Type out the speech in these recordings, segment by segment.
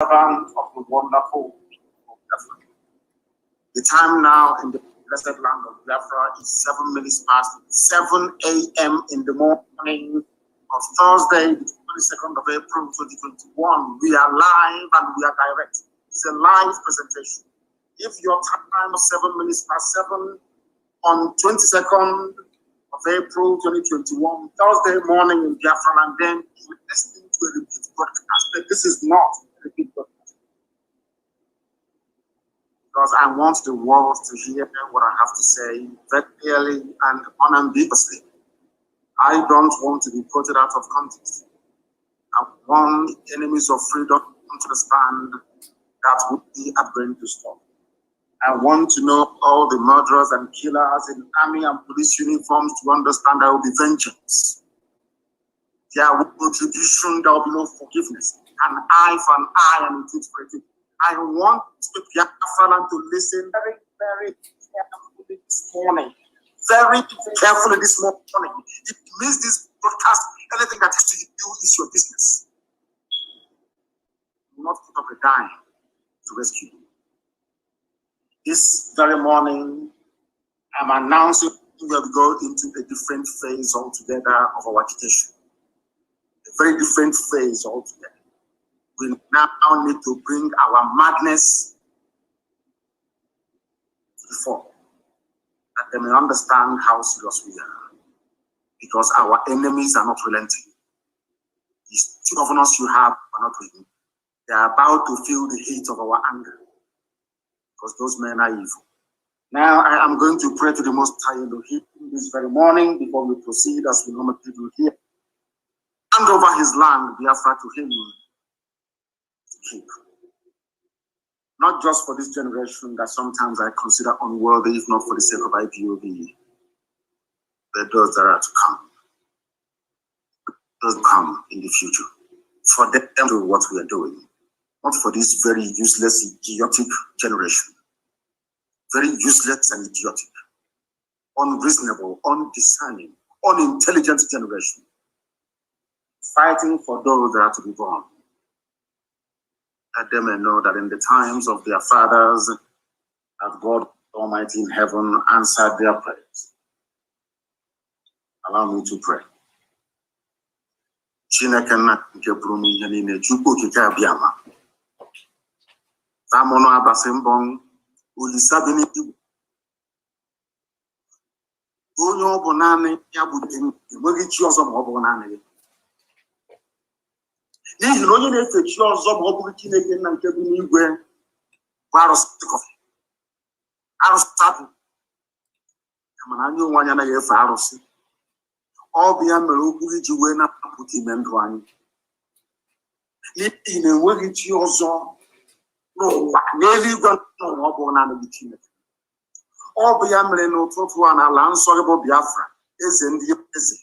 servant of the wonderful of Biafra. The time now in the blessed land of Biafra is 7 minutes past 7 a.m. in the morning of Thursday, the 22nd of April 2021. We are live and we are direct. It's a live presentation. If your time is 7 minutes past 7 on 22nd of April 2021, Thursday morning in Biafra, and then you're listening to a repeat broadcast, but this is not a repeat broadcast. Because I want the world to hear what I have to say very clearly and unambiguously. I don't want to be quoted out of context. I want enemies of freedom to understand that would be a brain to stop. I want to know all the murderers and killers in army and police uniforms to understand there will be vengeance. There will be retribution, there will be no forgiveness. An eye for an eye and a tooth for a tooth. I want the Biafran to listen very, very carefully this morning. Very carefully this morning. If you miss this broadcast, anything that is to do is your business. Do not put up a dime to rescue you. This very morning, I'm announcing we will go into a different phase altogether of our agitation. A very different phase altogether. We now need to bring our madness to the fore, that they may understand how serious we are, because our enemies are not relenting. These two governors you have are not relenting. They are about to feel the heat of our anger, because those men are evil. Now I am going to pray to the Most High Elohim this very morning before we proceed, as we normally do here. Hand over his land, Biafra, to him to keep. Not just for this generation that sometimes I consider unworthy, if not for the sake of IPOB, but those that are to come. Those to come in the future. For them to do what we are doing. Not for this very useless, idiotic generation. Very useless and idiotic. Unreasonable, undiscerning, unintelligent generation. Fighting for those that are to be born. That they may know that in the times of their fathers, that God Almighty in heaven answered their prayers. Allow me to pray. Chineke nke pụrụ m ihe niile, Chukwu okike abịama. Tamono abasimbong Olisa bi n'igwe. Onye ọ bụ naanị ya bụ enweghị chi ọzọ ma ọ bụ naanị ya. N'ihi na onye na-efe chi ọzọ ma ọ bụghị Chineke nna nke bi n'igwe bụ arụsị kọfị. Arụsị tabụ. Mana anyị onwe anyị anaghị efe arụsị. Ọ bụ ya mere okwu iji wee na-apụta ime ndụ anyị. N'ihi na enweghị chi ọzọ n'ụwa n'eluigwe n'ụwa ọ bụ naanị gị Chineke. Ọ bụ ya mere n'ụtụtụ a n'ala nsọ gị bụ Biafra, eze ndị eze.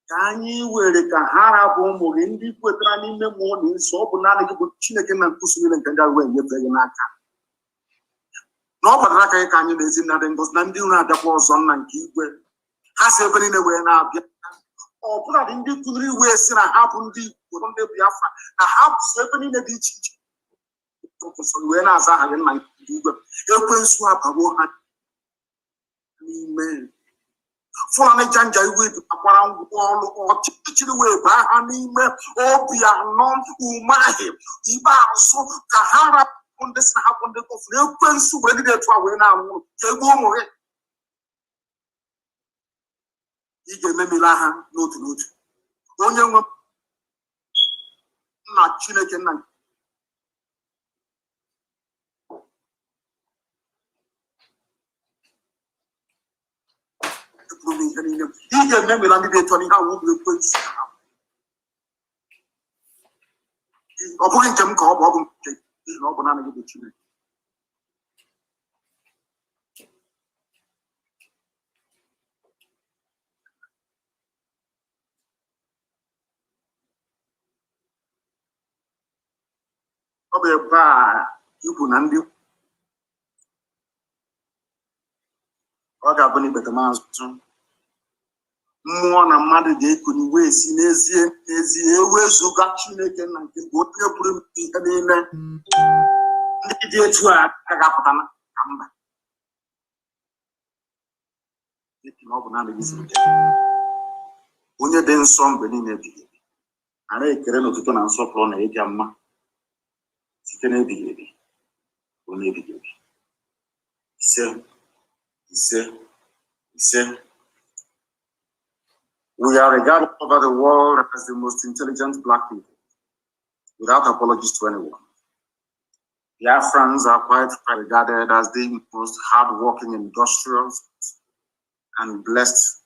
Ka anyị were ka ha rapụ ụmụ gị ndị kwetara n'ime mmụọ na nsọ, ọ bụ naanị gị bụ Chineke na nkwụsị niile nke ndị ahụ wee nyefee gị n'aka. Na ọ gbadara aka gị ka anyị na-ezi nnadị ngozi na ndị iro abịakwa ọzọ nna nke igwe. Ha si ebe niile wee na-abịa. Ọ bụla dị ndị kụziri wee si na ha bụ ndị Igbo ndị Biafra, na ha bụ si ebe niile dị iche iche. Wee na-aza aha gị nna nke igwe. Ekwensu abawo ha n'ime. Fulani janja iwe akwara ngwa ọrụ ọchịchịrị wee baa ha n'ime obi anọ umeahị ikpeazụ ka ha rapụ ndị si na ha bụ ndị kọfụrụ. Ekwensu wee dị etu a wee na-anwụ ka egbuo ụmụ gị. Ị ga-ememila ha n'otu n'otu. Onye nwe nna Chineke nna ị ga-ememila ndị dị etu n'ihe ahụ bụ ekwensu. Ọ bụghị nke m ka ọ bụ nke n'ihi na ọ bụ naanị gị bụ Chineke. Ọ bụ ebe a ikwu na ndị ọ ga-abụ n'ikpete maazụ mmụọ na mmadụ ga-ekuni wee si n'ezie ewezuga Chineke na nke bụ onye pụrụ ihe niile. Ndị dị etu a ga-apụta na mba. Ọ bụ naanị onye dị nsọ mgbe niile ebighị ebi. Ara ekele n'ụtụtụ na nsọpụrụ na ịdị mma site n'ebighị ebi onye ebighị ebi. Ise. We are regarded over the world as the most intelligent black people, without apologies to anyone. The Afghans are quite regarded as the most hardworking, industrious, and blessed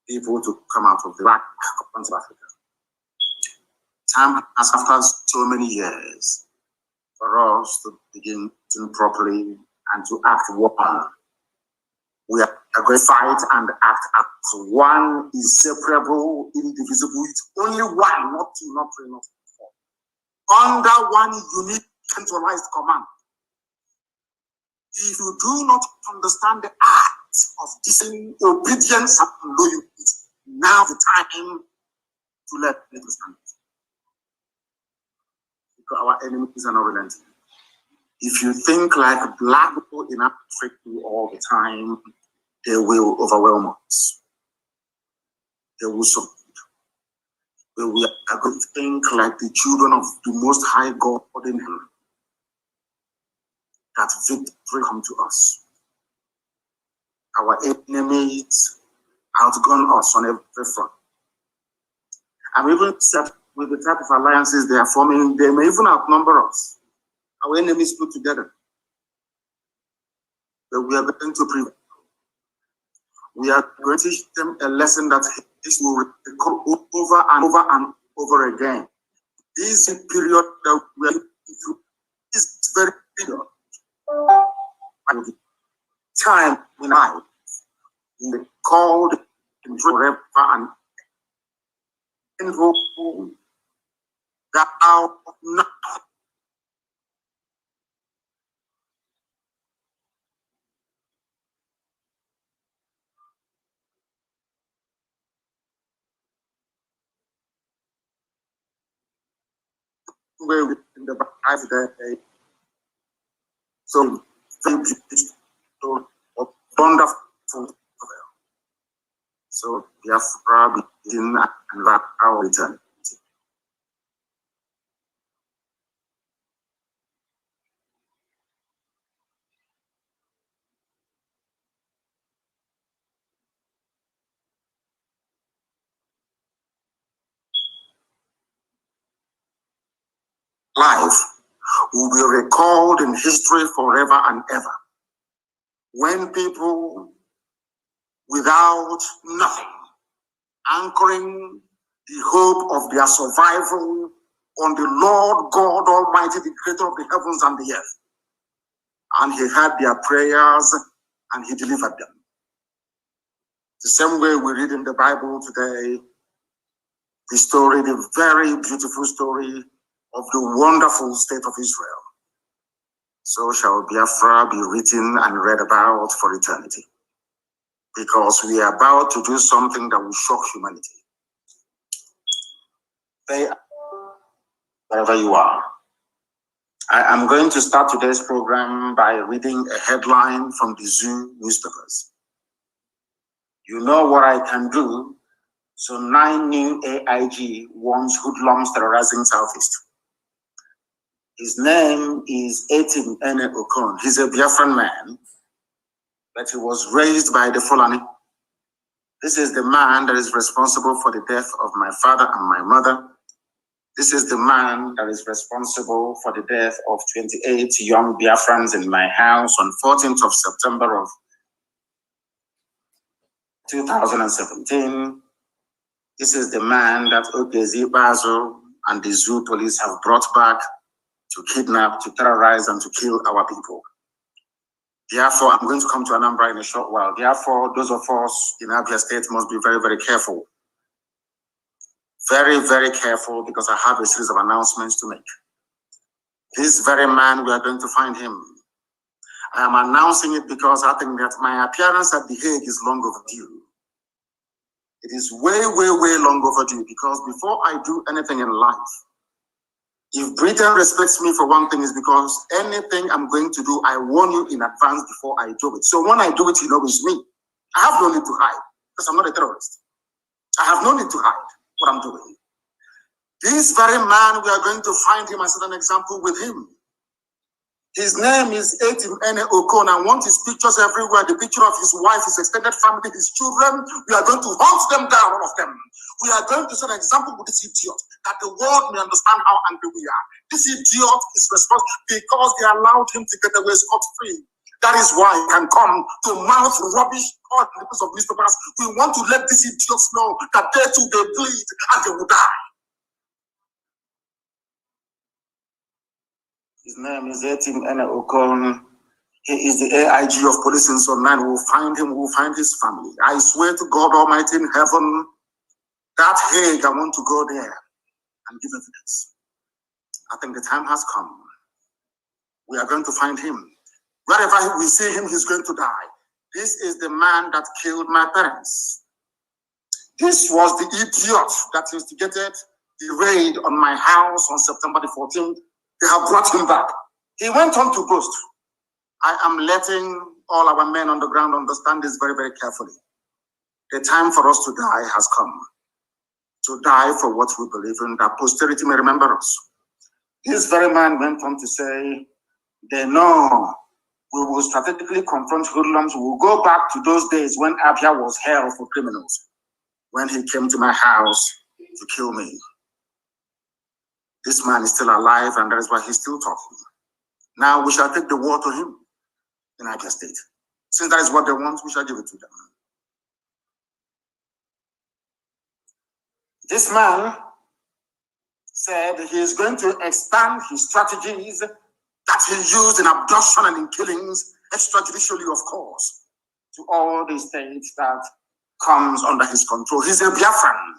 people to come out of the black continent of Africa. Time has, after so many years, for us to begin to properly and to act one. We are going to fight and act as one, inseparable, indivisible. It's only one, not two, not three, not four. Under one unique centralized command. If you do not understand the act of disobedience and loyalty, now the time to let it stand. Because our enemies are not relenting. If you think like black people in Africa do all the time, they will overwhelm us. They will submit. We are going to think like the children of the Most High God in heaven. That victory come to us. Our enemies outgun us on every front. And even with the type of alliances they are forming, they may even outnumber us. Our enemies put together. But we are going to prevail. We are going to teach them a lesson that this will recall over and over and over again. This period that we are through is very period. Time when I we called forever and that out of nothing. Where in the past day, so wonderful. So we have probably been and that our return. Life will be recalled in history forever and ever. When people without nothing, anchoring the hope of their survival on the Lord God Almighty, the creator of the heavens and the earth. And he heard their prayers and he delivered them. The same way we read in the Bible today, the story, the very beautiful story of the wonderful state of Israel. So shall Biafra be written and read about for eternity. Because we are about to do something that will shock humanity. Wherever you are. I am going to start today's program by reading a headline from the Zoo newspapers. You know what I can do. So 9 new AIG warns hoodlums terrorizing Southeast. His name is Etim Ene Okon. He's a Biafran man, but he was raised by the Fulani. This is the man that is responsible for the death of my father and my mother. This is the man that is responsible for the death of 28 young Biafrans in my house on 14th of September of 2017. This is the man that Okezi Bazo and the Zoo police have brought back to kidnap, to terrorize, and to kill our people. Therefore, I'm going to come to Nnamdi in a short while. Therefore, those of us in Abia State must be very, very careful. Very, very careful, because I have a series of announcements to make. This very man, we are going to find him. I am announcing it because I think that my appearance at The Hague is long overdue. It is way, way, way long overdue, because before I do anything in life, if Britain respects me for one thing, is because anything I'm going to do, I warn you in advance before I do it. So when I do it, you know it's me. I have no need to hide, because I'm not a terrorist. I have no need to hide what I'm doing. This very man, we are going to find him as an example with him. His name is Etim Ene Okon. I want his pictures everywhere. The picture of his wife, his extended family, his children. We are going to hunt them down, all of them. We are going to set an example with this idiot, that the world may understand how angry we are. This idiot is responsible because they allowed him to get away scot-free. That is why he can come to mouth rubbish on the piece of newspapers. We want to let these idiots know that they too, they bleed and they will die. His name is Etim Ene Okon. He is the AIG of police in Zone 9. We'll find him, we'll find his family. I swear to God Almighty in heaven, that Hague, I want to go there and give evidence. I think the time has come. We are going to find him. Wherever we see him, he's going to die. This is the man that killed my parents. This was the idiot that instigated the raid on my house on September the 14th. They have brought him back. He went on to boast. I am letting all our men on the ground understand this very, very carefully. The time for us to die has come. To die for what we believe in, that posterity may remember us. This very man went on to say, they know we will strategically confront hoodlums. We will go back to those days when Abia was hell for criminals, when he came to my house to kill me. This man is still alive, and that is why he's still talking. Now we shall take the war to him in Abia State. Since that is what they want, we shall give it to them. This man said he is going to expand his strategies that he used in abduction and in killings, extrajudicially, of course, to all the states that comes under his control. He's a Biafran.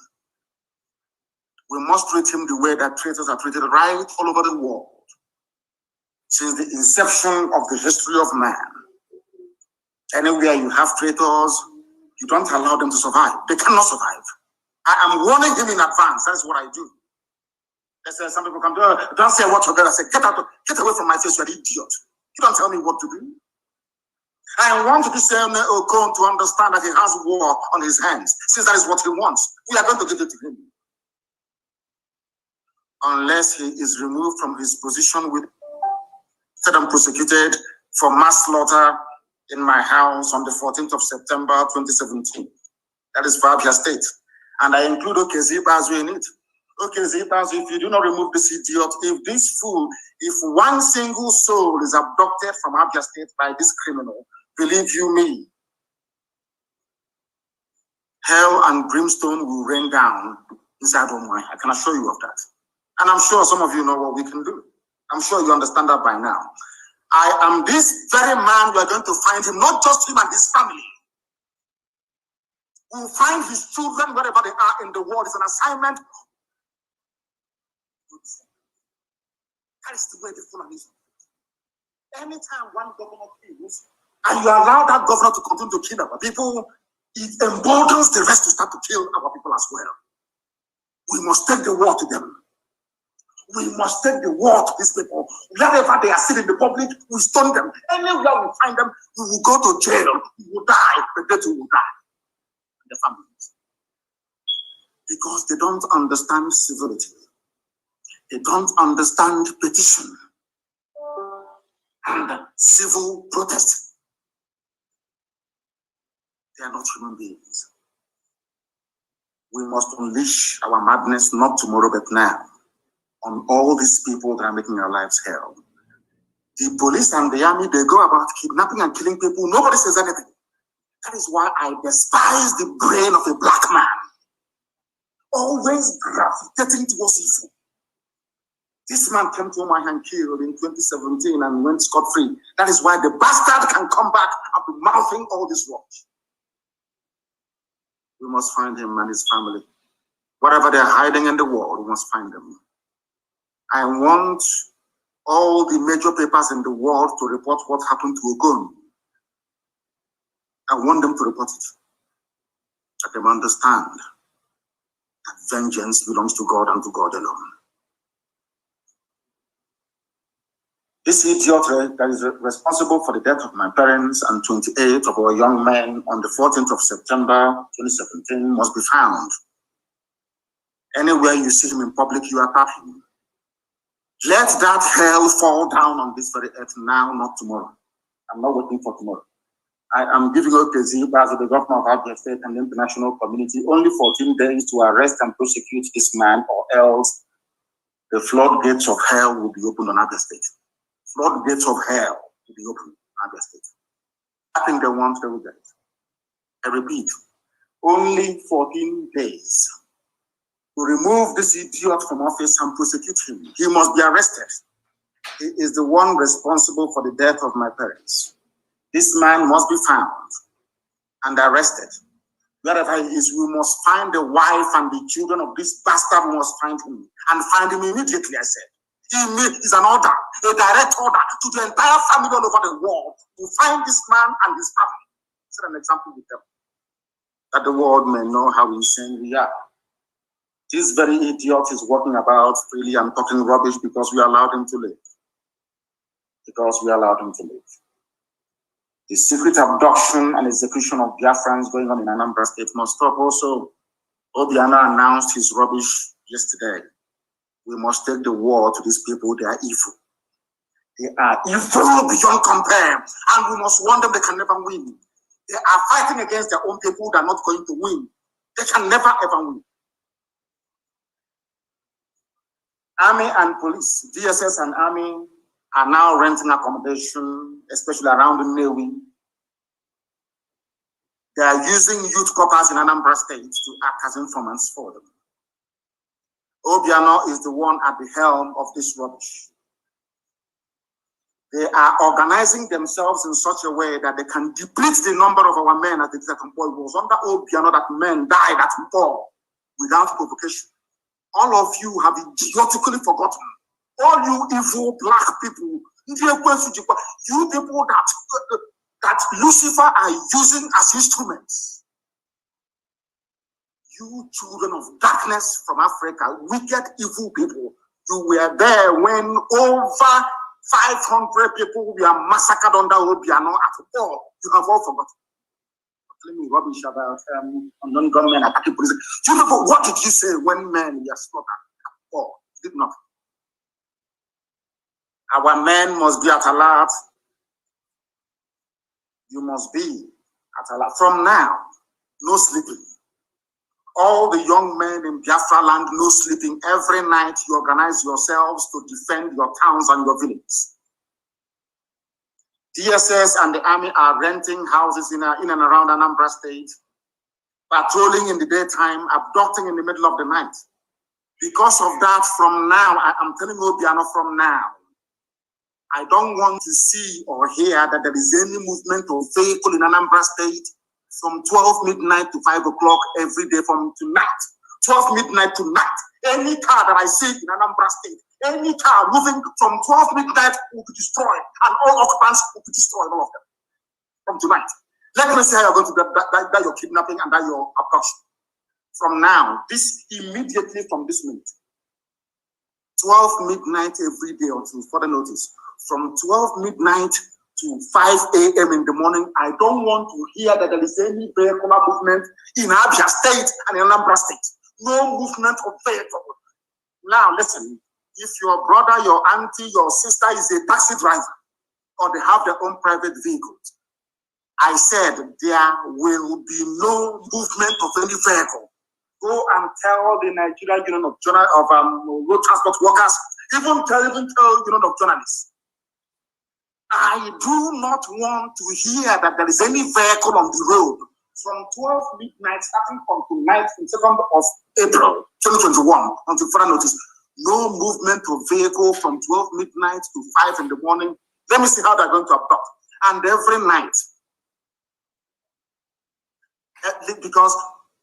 We must treat him the way that traitors are treated right all over the world. Since the inception of the history of man, anywhere you have traitors, you don't allow them to survive. They cannot survive. I am warning him in advance. That is what I do. Some people come to, don't say what you're going to say. Get away from my face, you're an idiot. You don't tell me what to do. I want this Okon to understand that he has war on his hands, since that is what he wants. We are going to give it to him. Unless he is removed from his position with said and prosecuted for mass slaughter in my house on the 14th of September 2017. That is for Abia State. And I include Okezibazu in it. Okezibazu, if you do not remove this idiot, if this fool, if one single soul is abducted from Abia State by this criminal, believe you me, hell and brimstone will rain down inside Omai. I can assure you of that. And I'm sure some of you know what we can do. I'm sure you understand that by now. I am this very man. We are going to find him, not just him and his family. We'll find his children wherever they are in the world. It's an assignment. That is the way the Fulani is. Anytime one governor kills, and you allow that governor to continue to kill our people, it emboldens the rest to start to kill our people as well. We must take the war to them. We must take the war to these people. Wherever they are sitting in the public, we stone them. Anywhere we find them, we will go to jail. We will die, but they too will die. The families. Because they don't understand civility. They don't understand petition and civil protest. They are not human beings. We must unleash our madness not tomorrow but now on all these people that are making our lives hell. The police and the army, they go about kidnapping and killing people. Nobody says anything. That is why I despise the brain of a black man. Always gravitating towards evil. This man came to my hand killed in 2017 and went scot-free. That is why the bastard can come back and be mouthing all this rubbish. We must find him and his family. Whatever they're hiding in the world, we must find them. I want all the major papers in the world to report what happened to Ogun. I want them to report it. Let them understand that vengeance belongs to God and to God alone. This idiot that is responsible for the death of my parents and 28 of our young men on the 14th of September 2017 must be found. Anywhere you see him in public, you attack him. Let that hell fall down on this very earth now, not tomorrow. I'm not waiting for tomorrow. I am giving OKZ as the governor of Abia State and the international community only 14 days to arrest and prosecute this man, or else the floodgates of hell will be opened on Abia State. Floodgates of hell will be opened on Abia State. I think they want, they will get it. I repeat, only 14 days to remove this idiot from office and prosecute him. He must be arrested. He is the one responsible for the death of my parents. This man must be found and arrested. Wherever he is, we must find the wife and the children of this bastard. We must find him and find him immediately, I said. He is an order, a direct order to the entire family all over the world to find this man and his family. Set an example with them, that the world may know how insane we are. This very idiot is walking about freely and talking rubbish because we allowed him to live. Because we allowed him to live. The secret abduction and execution of Biafrans going on in Anambra State must stop also. Obiano announced his rubbish yesterday. We must take the war to these people. They are evil. They are evil beyond compare. And we must warn them they can never win. They are fighting against their own people. They are not going to win. They can never ever win. Army and police, DSS and army are now renting accommodation, especially around the Nnewi. They are using youth corpers in Anambra State to act as informants for them. Obiano is the one at the helm of this rubbish. They are organizing themselves in such a way that they can deplete the number of our men at the second point. It was under Obiano that men died at Mpo without provocation. All of you have idiotically forgotten. All you evil black people, you people that Lucifer are using as instruments. You children of darkness from Africa, wicked, evil people, you were there when over 500 people were massacred under Obiano at all. You have all forgotten. Telling me rubbish about non-government attacking police. You know, what did you say when men were slaughtered at all? You did not. Our men must be at alert. You must be at alert. From now, no sleeping. All the young men in Biafra land, no sleeping. Every night you organize yourselves to defend your towns and your villages. DSS and the army are renting houses in and around Anambra State, patrolling in the daytime, abducting in the middle of the night. Because of that, from now, I'm telling Obiano, from now, I don't want to see or hear that there is any movement of vehicle in Anambra State from 12 midnight to 5 o'clock every day from tonight. 12 midnight to night. Any car that I see in Anambra State, any car moving from 12 midnight will be destroyed, and all occupants will be destroyed, all of them, from tonight. Let me see how you're going to that your kidnapping and that your abduction. From now, this immediately from this minute, 12 midnight every day until further notice. From 12 midnight to 5 a.m. in the morning, I don't want to hear that there is any vehicular movement in Abia State and in Anambra State. No movement of vehicle. Now listen, if your brother, your auntie, your sister is a taxi driver, or they have their own private vehicles, I said there will be no movement of any vehicle. Go and tell the Nigerian Union of Road Transport Workers, even tell Union of Journalists. I do not want to hear that there is any vehicle on the road from 12 midnight, starting from tonight, the 2nd of April 2021, until further notice. No movement of vehicle from 12 midnight to 5 in the morning. Let me see how they're going to abduct. And every night. Because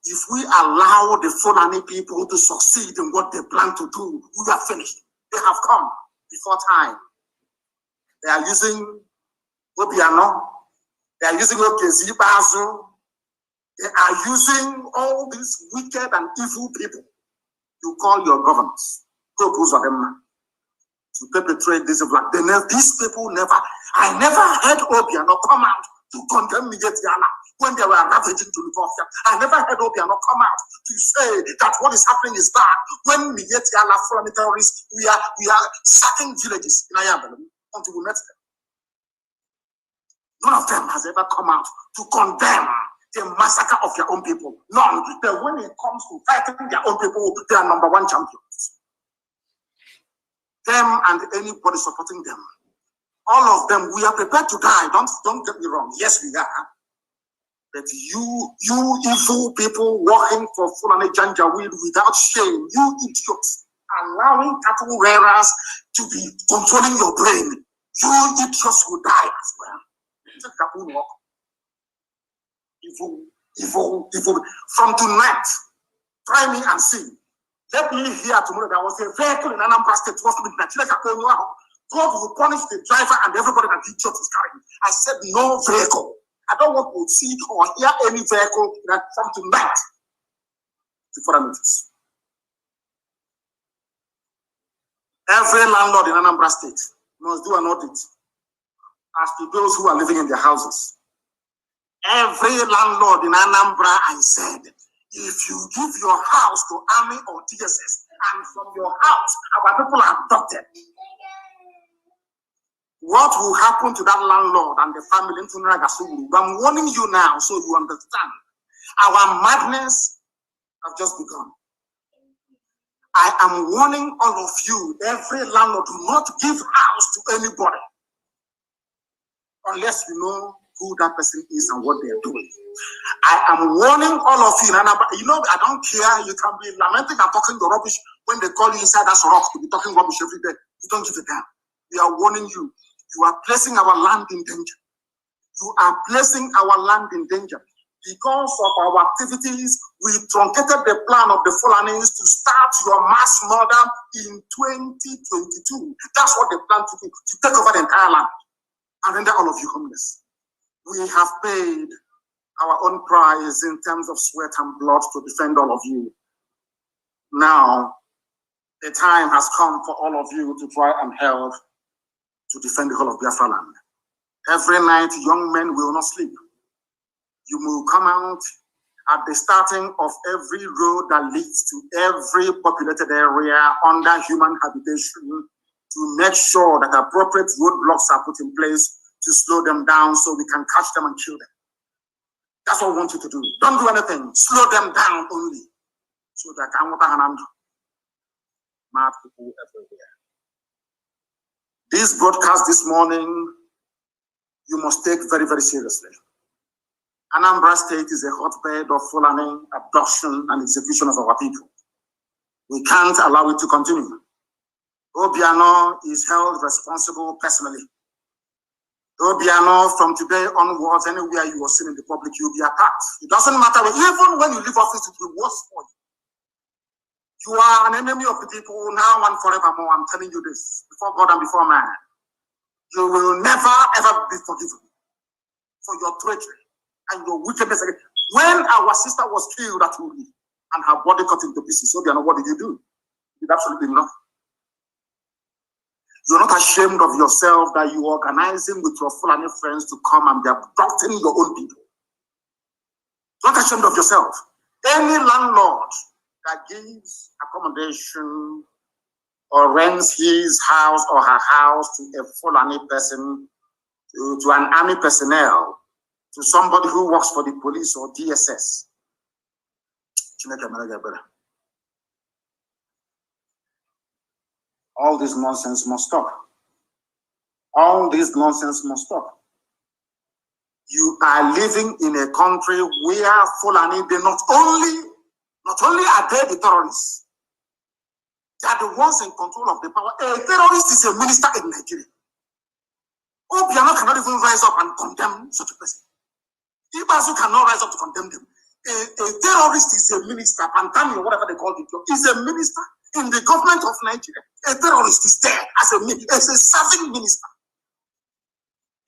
if we allow the Fulani people to succeed in what they plan to do, we are finished. They have come before time. They are using Obiano. They are using OKZ Bazu. They are using all these wicked and evil people you call your governors to perpetrate this black. These people I never heard Obiano come out to condemn Mijetiana when they were ravaging to Lubavia. I never heard Obiano come out to say that what is happening is bad. When Mijetiana foreign terrorists, we are sacking villages in Ayabel until we met them. None of them has ever come out to condemn the massacre of their own people. None. But when it comes to fighting their own people, they are number one champions. Them and anybody supporting them. All of them, we are prepared to die. Don't get me wrong. Yes, we are. But you evil people working for Fulani Janjaweed without shame, you idiots, allowing cattle rearers to be controlling your brain. You idiots will die as well. Evil. From tonight, try me and see. Let me hear tomorrow there was a vehicle in Anambra State was to be God will punish the driver and everybody that the idiot is carrying. I said no vehicle. I don't want to see or hear any vehicle that from tonight before I notice. Every landlord in Anambra State must do an audit as to those who are living in their houses. Every landlord in Anambra, I said, if you give your house to Army or DSS, and from your house, our people are abducted, what will happen to that landlord and the family? I'm warning you now so you understand. Our madness have just begun. I am warning all of you, every landlord, do not give house to anybody unless you know who that person is and what they are doing. I am warning all of you, I don't care, you can be lamenting and talking the rubbish when they call you inside that rock to be talking rubbish every day. You don't give a damn. We are warning you. You are placing our land in danger. You are placing our land in danger. Because of our activities, we truncated the plan of the Fulanis to start your mass murder in 2022. That's what they plan to do, to take over the entire land and render all of you homeless. We have paid our own price in terms of sweat and blood to defend all of you. Now, the time has come for all of you to try and help to defend the whole of Biafra land. Every night, young men will not sleep. You will come out at the starting of every road that leads to every populated area under human habitation to make sure that appropriate roadblocks are put in place to slow them down so we can catch them and kill them. That's what we want you to do. Don't do anything. Slow them down only. So that mad people everywhere. This broadcast this morning, you must take very, very seriously. Anambra State is a hotbed of Fulani abduction and execution of our people. We can't allow it to continue. Obiano is held responsible personally. Obiano, from today onwards, anywhere you are seen in the public, you'll be attacked. It doesn't matter. Even when you leave office, it will be worse for you. You are an enemy of the people now and forevermore. I'm telling you this, before God and before man. You will never, ever be forgiven for your treachery and your wickedness. When our sister was killed at Uri and her body cut into pieces, Obiano, what did you do? You did absolutely nothing. You're not ashamed of yourself that you are organizing with your Fulani friends to come and be abducting your own people. You're not ashamed of yourself. Any landlord that gives accommodation or rents his house or her house to a Fulani person, to an army personnel, to somebody who works for the police or DSS. All this nonsense must stop. All this nonsense must stop. You are living in a country where Fulani, they not only are they the terrorists, they are the ones in control of the power. A terrorist is a minister in Nigeria. Obiano cannot even rise up and condemn such a person. Ibazu cannot rise up to condemn them. A terrorist is a minister, Pantami or whatever they call it, is a minister in the government of Nigeria. A terrorist is there as a serving minister.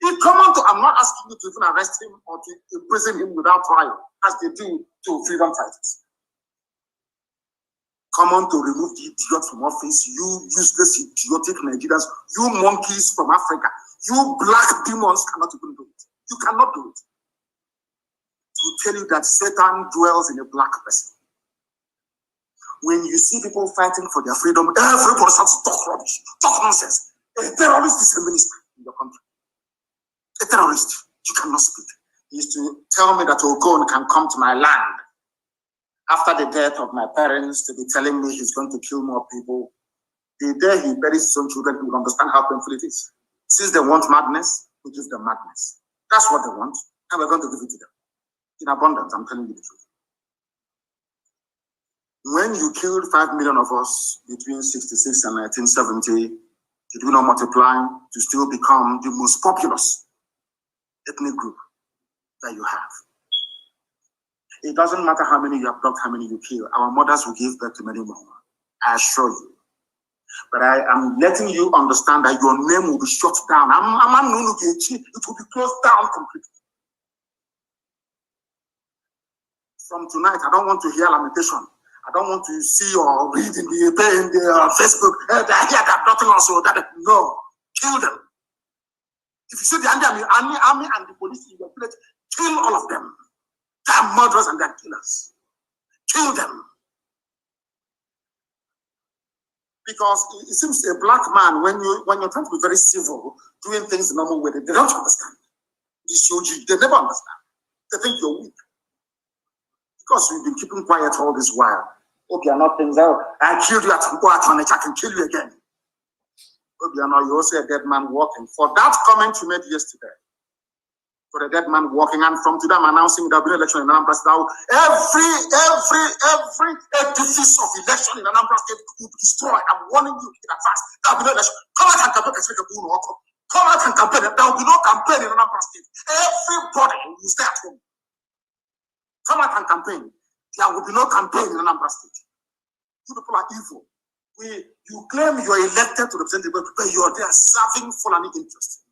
It's common to, I'm not asking you to even arrest him or to imprison him without trial, as they do to freedom fighters. Common to remove the idiot from office, you useless, idiotic Nigerians, you monkeys from Africa, you black demons cannot even do it. You cannot do it. To tell you that Satan dwells in a black person. When you see people fighting for their freedom, everybody starts to talk rubbish, talk nonsense. A terrorist is a minister in your country. A terrorist, you cannot speak. He used to tell me that Ogon can come to my land after the death of my parents to be telling me he's going to kill more people. The day he buries his own children, he will understand how painful it is. Since they want madness, we give them madness. That's what they want, and we're going to give it to them. In abundance, I'm telling you the truth. When you killed 5 million of us between 66 and 1970, did we not multiply to still become the most populous ethnic group that you have? It doesn't matter how many you abduct, how many you kill. Our mothers will give birth to many more. I assure you. But I am letting you understand that your name will be shut down. It will be closed down completely. From tonight, I don't want to hear lamentation. I don't want to see or read in the Facebook, they're here, they're abducting us. No, kill them. If you see the army and the police in your village, kill all of them. They are murderers and they are killers. Kill them. Because it seems a black man, when you're trying to be very civil, doing things the normal way, they don't understand. They never understand. They think you're weak. Because we've been keeping quiet all this while. Obiano things out. I killed you at Mpoatonich, I can kill you again. Obiano, you also a dead man walking. For that comment you made yesterday, for a dead man walking, and from today I'm announcing there will be an election in Anambra State. Every edifice of election in Anambra State will be destroyed. I'm warning you in advance. There will be no election. Come out and campaign. Come out and campaign. There will be no campaign in Anambra State. Everybody will stay at home. Come out and campaign. There will be no campaign in Anambra State. You people are evil. You claim you're elected to represent the people, but you're there serving Fulani interests.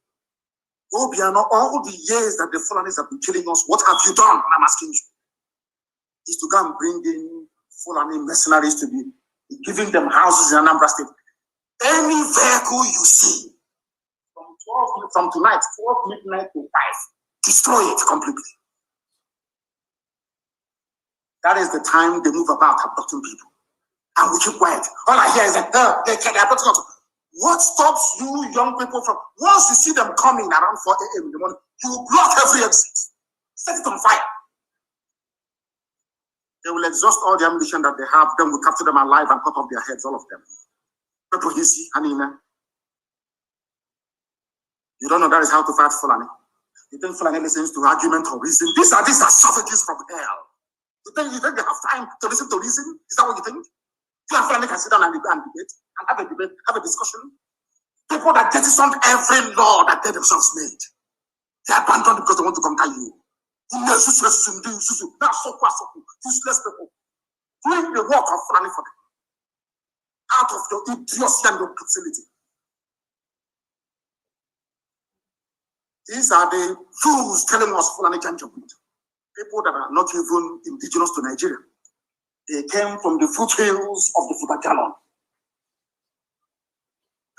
Obiano, all the years that the Fulanis have been killing us, what have you done? I'm asking you. Is to go and bring in Fulani mercenaries to be giving them houses in Anambra State. Any vehicle you see from tonight, 12 midnight to 5, destroy it completely. That is the time they move about abducting people. And we keep quiet. All I hear is that they're abducting us. What stops you young people from, once you see them coming around 4 a.m. in the morning, you block every exit. Set it on fire. They will exhaust all the ammunition that they have, then we capture them alive and cut off their heads, all of them. People you see, Anina. You don't know that is how to fight Fulani. You think Fulani listens to argument or reason? These are savages from hell. You think they have time to listen to reason? Is that what you think? You and Fulani can sit down and debate and have a discussion. People that jettisoned every law that they themselves made. They abandoned because they want to conquer you. Useless people. Doing the work of Fulani for them. Out of your idiocy and your facility. These are the fools telling us Fulani Janjaweed. People that are not even indigenous to Nigeria. They came from the foothills of the Futajalon.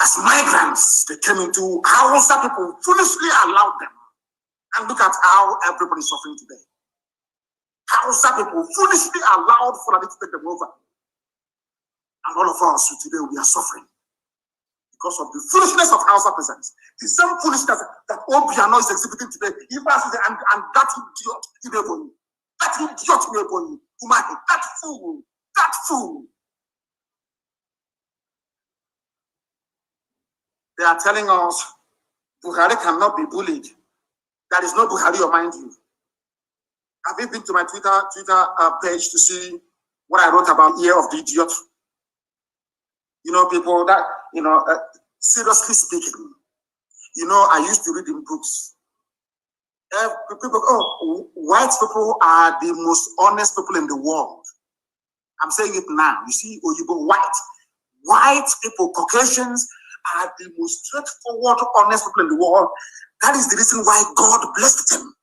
As migrants, they came into Hausa people foolishly allowed them. And look at how everybody is suffering today. Hausa people foolishly allowed Fulani to take them over. And all of us today, we are suffering because of the foolishness of Hausa peasants. The same foolishness that Obiano is exhibiting today, and that idiot, that fool. They are telling us Buhari cannot be bullied. There is no Buhari, mind you. Have you been to my Twitter page to see what I wrote about Year of the Idiot? You know, people that, seriously speaking, I used to read in books. White people are the most honest people in the world. I'm saying it now. You see, Oyibo, white people, Caucasians, are the most straightforward, honest people in the world. That is the reason why God blessed them.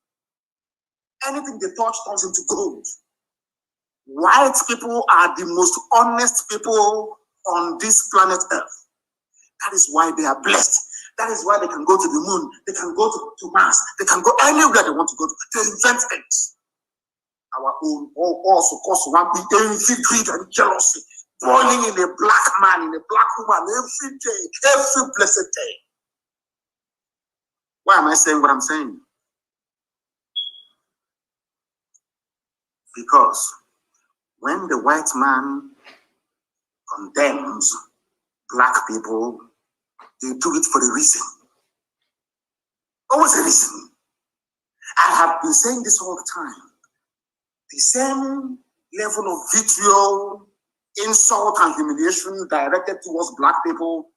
Anything they touch turns into gold. White people are the most honest people on this planet Earth. That is why they are blessed. That is why they can go to the moon. They can go to Mars. They can go anywhere they want to go to. They invent things. Our own also cause one big envy, greed, and jealousy. Boiling in a black man, in a black woman, every day, every blessed day. Why am I saying what I'm saying? Because when the white man condemns black people, they do it for a reason. Always a reason. I have been saying this all the time. The same level of vitriol, insult, and humiliation directed towards black people.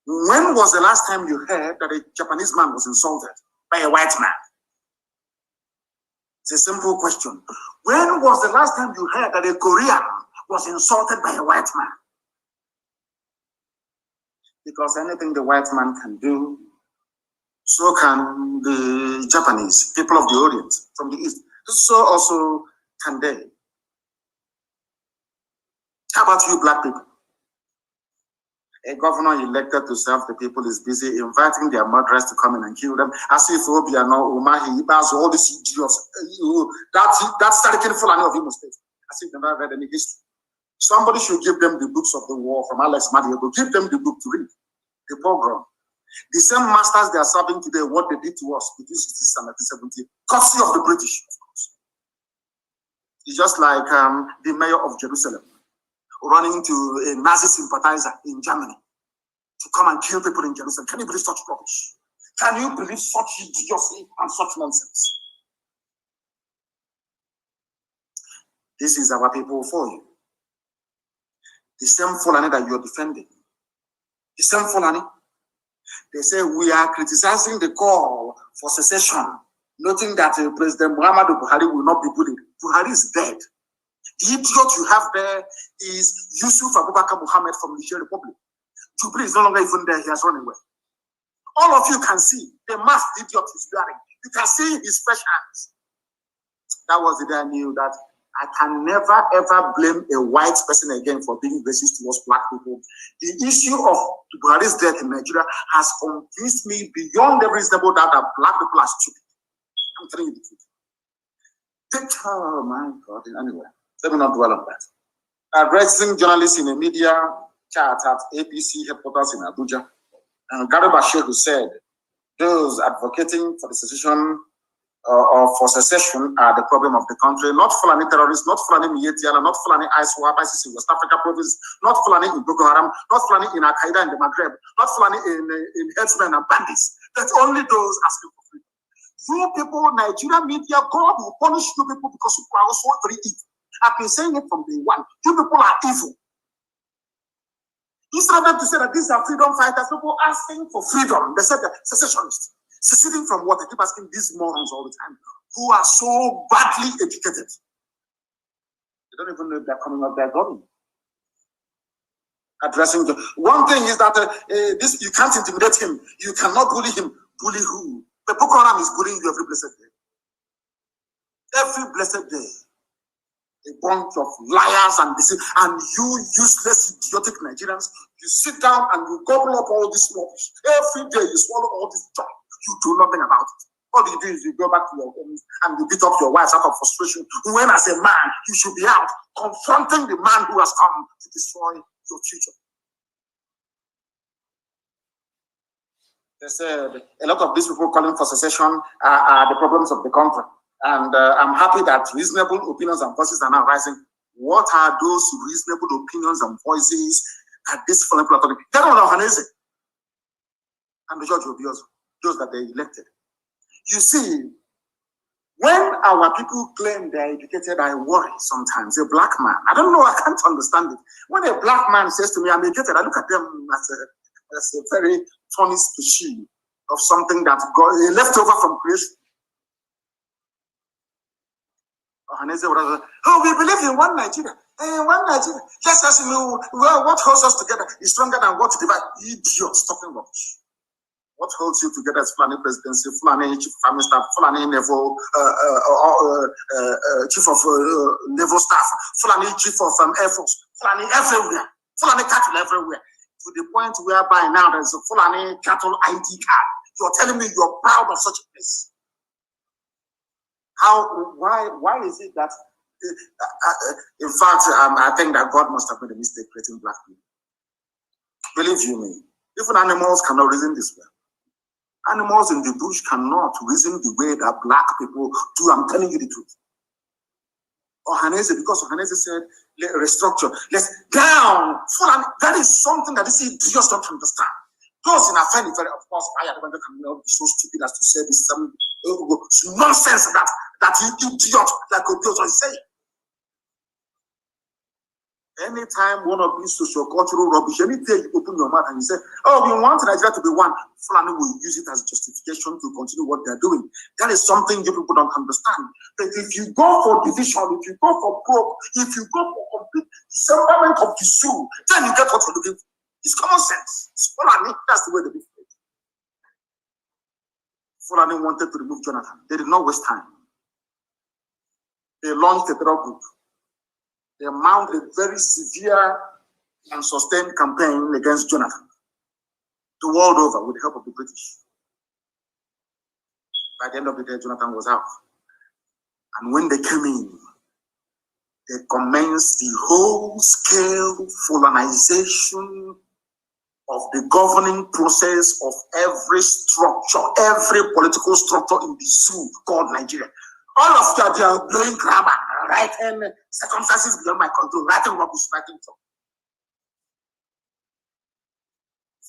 When was the last time you heard that a Japanese man was insulted by a white man? It's a simple question. When was the last time you heard that a Korean was insulted by a white man? Because anything the white man can do, so can the Japanese, people of the Orient, from the East. So also can they. How about you, black people? A governor elected to serve the people is busy inviting their murderers to come in and kill them, as if Obiano, Umahi, Ibas, all these idiots, that's Sarikin Fulani of Imo State, as if they never read any history. Somebody should give them the books of the war from Alex Madiego. Give them the book to read. The pogrom. The same masters they are serving today, what they did to us between 1966 and 1970, courtesy of the British, of course. It's just like the mayor of Jerusalem running to a Nazi sympathizer in Germany to come and kill people in Jerusalem. Can you believe such rubbish? Can you believe such idiocy and such nonsense? This is our people for you. The same Fulani that you're defending. The same Fulani. They say we are criticizing the call for secession, noting that President Muhammadu Buhari will not be bullied. Buhari is dead. The idiot you have there is Yusuf Abubakar Muhammad from the Niger Republic. Jubilee is no longer even there. He has run away. All of you can see the mask the idiot is wearing. You can see his fresh hands. That was the day I knew that I can never ever blame a white person again for being racist towards black people. The issue of Buhari's death in Nigeria has convinced me beyond every reasonable doubt that black people are stupid. I'm telling you the truth. Oh my God. Anyway, let me not dwell on that. Addressing journalists in a media chat at APC headquarters in Abuja, and Garba Shehu said those advocating for the secession or for secession are the problem of the country, not Fulani terrorists, not Fulani Mietiala, not Fulani ISWAP, ISIS in West Africa province, not Fulani in Boko Haram, not Fulani in Al-Qaeda in the Maghreb, not Fulani in herdsmen and bandits. That's only those asking for freedom. You people, Nigeria media, God will punish you people because you are also very evil. I've been saying it from day one. You people are evil. Instead of them to say that these are freedom fighters, people asking for freedom. They said that secessionists. Seceding from what? I keep asking these morons all the time, who are so badly educated. They don't even know if they're coming out there going. Addressing the one thing is that this you can't intimidate him. You cannot bully him. Bully who? The Boko Haram is bullying you every blessed day. Every blessed day. A bunch of liars and deceit, and you useless, idiotic Nigerians, you sit down and you gobble up all this rubbish. Every day you swallow all this junk. You do nothing about it. All you do is you go back to your homes and you beat up your wives out of frustration. When as a man, you should be out confronting the man who has come to destroy your future. They said a lot of these people calling for secession are the problems of the country. And I'm happy that reasonable opinions and voices are now rising. What are those reasonable opinions and voices that this foreign platform? They don't know Hanese. And the judge will be also those that they elected. You see, when our people claim they're educated, I worry sometimes. A black man, I don't know, I can't understand it. When a black man says to me, I'm educated, I look at them as a very funny species of something that got left over from creation. Oh, we believe in one Nigeria. One Nigeria. Yes, as you know, well, what holds us together is stronger than what divides. Idiots talking rubbish. What holds you together is Fulani presidency, Fulani chief of army staff, Fulani naval, chief of naval staff, Fulani chief of air force, Fulani everywhere, Fulani cattle everywhere. To the point whereby now there's a Fulani cattle ID card. You're telling me you're proud of such a place. Why is it that, in fact, I think that God must have made a mistake creating black people. Believe you me, even animals cannot reason this way. Animals in the bush cannot reason the way that black people do. I'm telling you the truth. Because Ohanese said, restructure, let's down. That is something that these idiots don't understand. Those in Afeni, of course, I cannot be so stupid as to say this nonsense that idiot like Obios is saying. Anytime one of these socio-cultural rubbish, anything you open your mouth and you say, oh, we want Nigeria to be one, Fulani will use it as justification to continue what they're doing. That is something you people don't understand. But if you go for division, if you go for probe, if you go for complete dismemberment of the soul, then you get what you're looking for. It's common sense. It's Fulani. That's the way they do it. Fulani wanted to remove Jonathan. They did not waste time. They launched a terror group. They mounted a very severe and sustained campaign against Jonathan, the world over, with the help of the British. By the end of the day, Jonathan was out. And when they came in, they commenced the whole-scale Fulanization of the governing process of every structure, every political structure in the zoo called Nigeria. All of that, they are blowing grammar, writing circumstances beyond my control, writing rubbish, writing talk.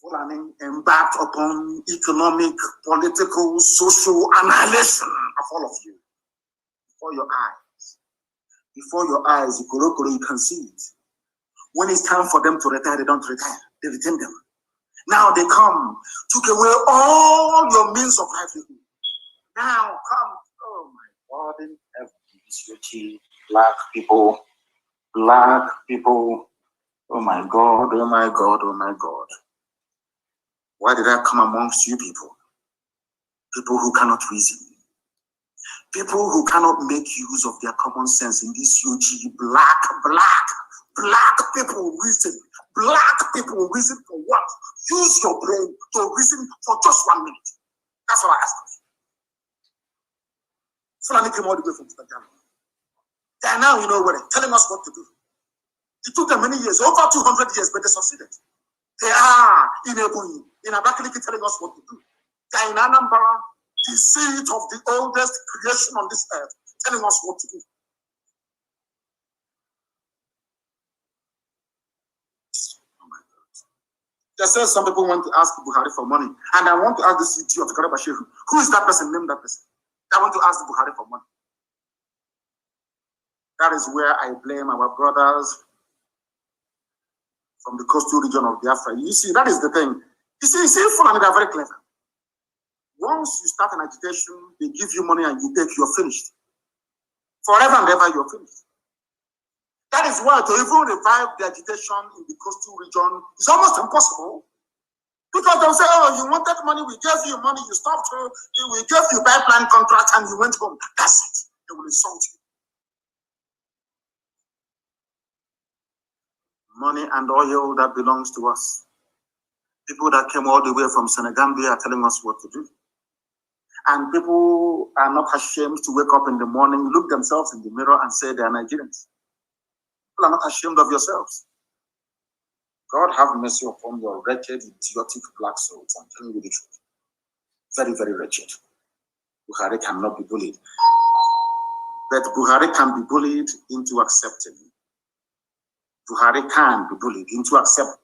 Fulani embarked upon economic, political, social annihilation of all of you before your eyes. Before your eyes, you can see it. When it's time for them to retire, they don't retire. They retain them. Now they come, took away all your means of livelihood. Now come, oh my God, in heaven, black people, oh my God, oh my God, oh my God. Why did I come amongst you people? People who cannot reason. People who cannot make use of their common sense in this UG. Black people reason. Black people reason for what? Use your brain to reason for just 1 minute. That's what I asked. Fulani came all the way from Tanzania. They are now, telling us what to do. It took them many years, over 200 years, but they succeeded. They are in Abakaliki telling us what to do. They are in Anambra, the seat of the oldest creation on this earth, telling us what to do. Oh my God. They said some people want to ask Buhari for money, and I want to ask this idiot of Karabasheru. Who is that person? Name that person. I want to ask Buhari for money. That is where I blame our brothers from the coastal region of Biafra. You see, that is the thing. You see, Fulani, they're very clever. Once you start an agitation, they give you money and you take, you're finished. Forever and ever, you're finished. That is why to even revive the agitation in the coastal region is almost impossible. Because they'll say, oh, you wanted money, we gave you money, you stopped, we gave you pipeline contract and you went home. That's it. They will insult you. Money and oil that belongs to us. People that came all the way from Senegambia are telling us what to do. And people are not ashamed to wake up in the morning, look themselves in the mirror and say they are Nigerians. People are not ashamed of yourselves. God have mercy upon your wretched, idiotic black souls. I'm telling you the truth. Very, very wretched. Buhari cannot be bullied. But Buhari can be bullied into accepting. Buhari can be bullied into accepting.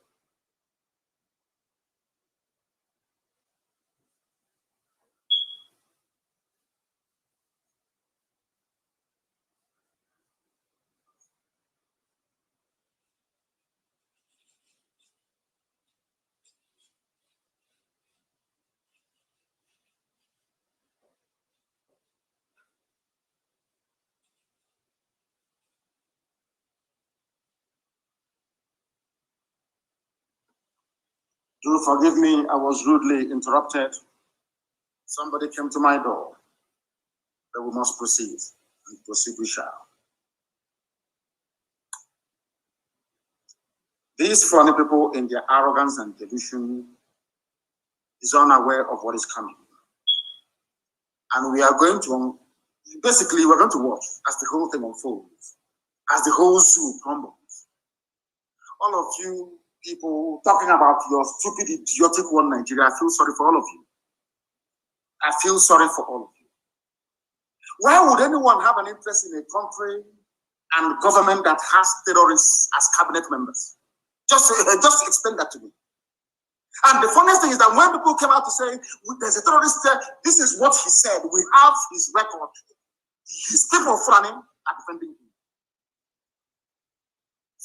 Do forgive me, I was rudely interrupted. Somebody came to my door. But we must proceed, and proceed we shall. These funny people, in their arrogance and delusion, is unaware of what is coming. And we are going to, basically, we're going to watch as the whole thing unfolds, as the whole zoo crumbles. All of you people talking about your stupid, idiotic one Nigeria, I feel sorry for all of you. I feel sorry for all of you. Why would anyone have an interest in a country and government that has terrorists as cabinet members? Just explain that to me. And the funniest thing is that when people came out to say, there's a terrorist there, this is what he said. We have his record. His people, Fulani, are defending him.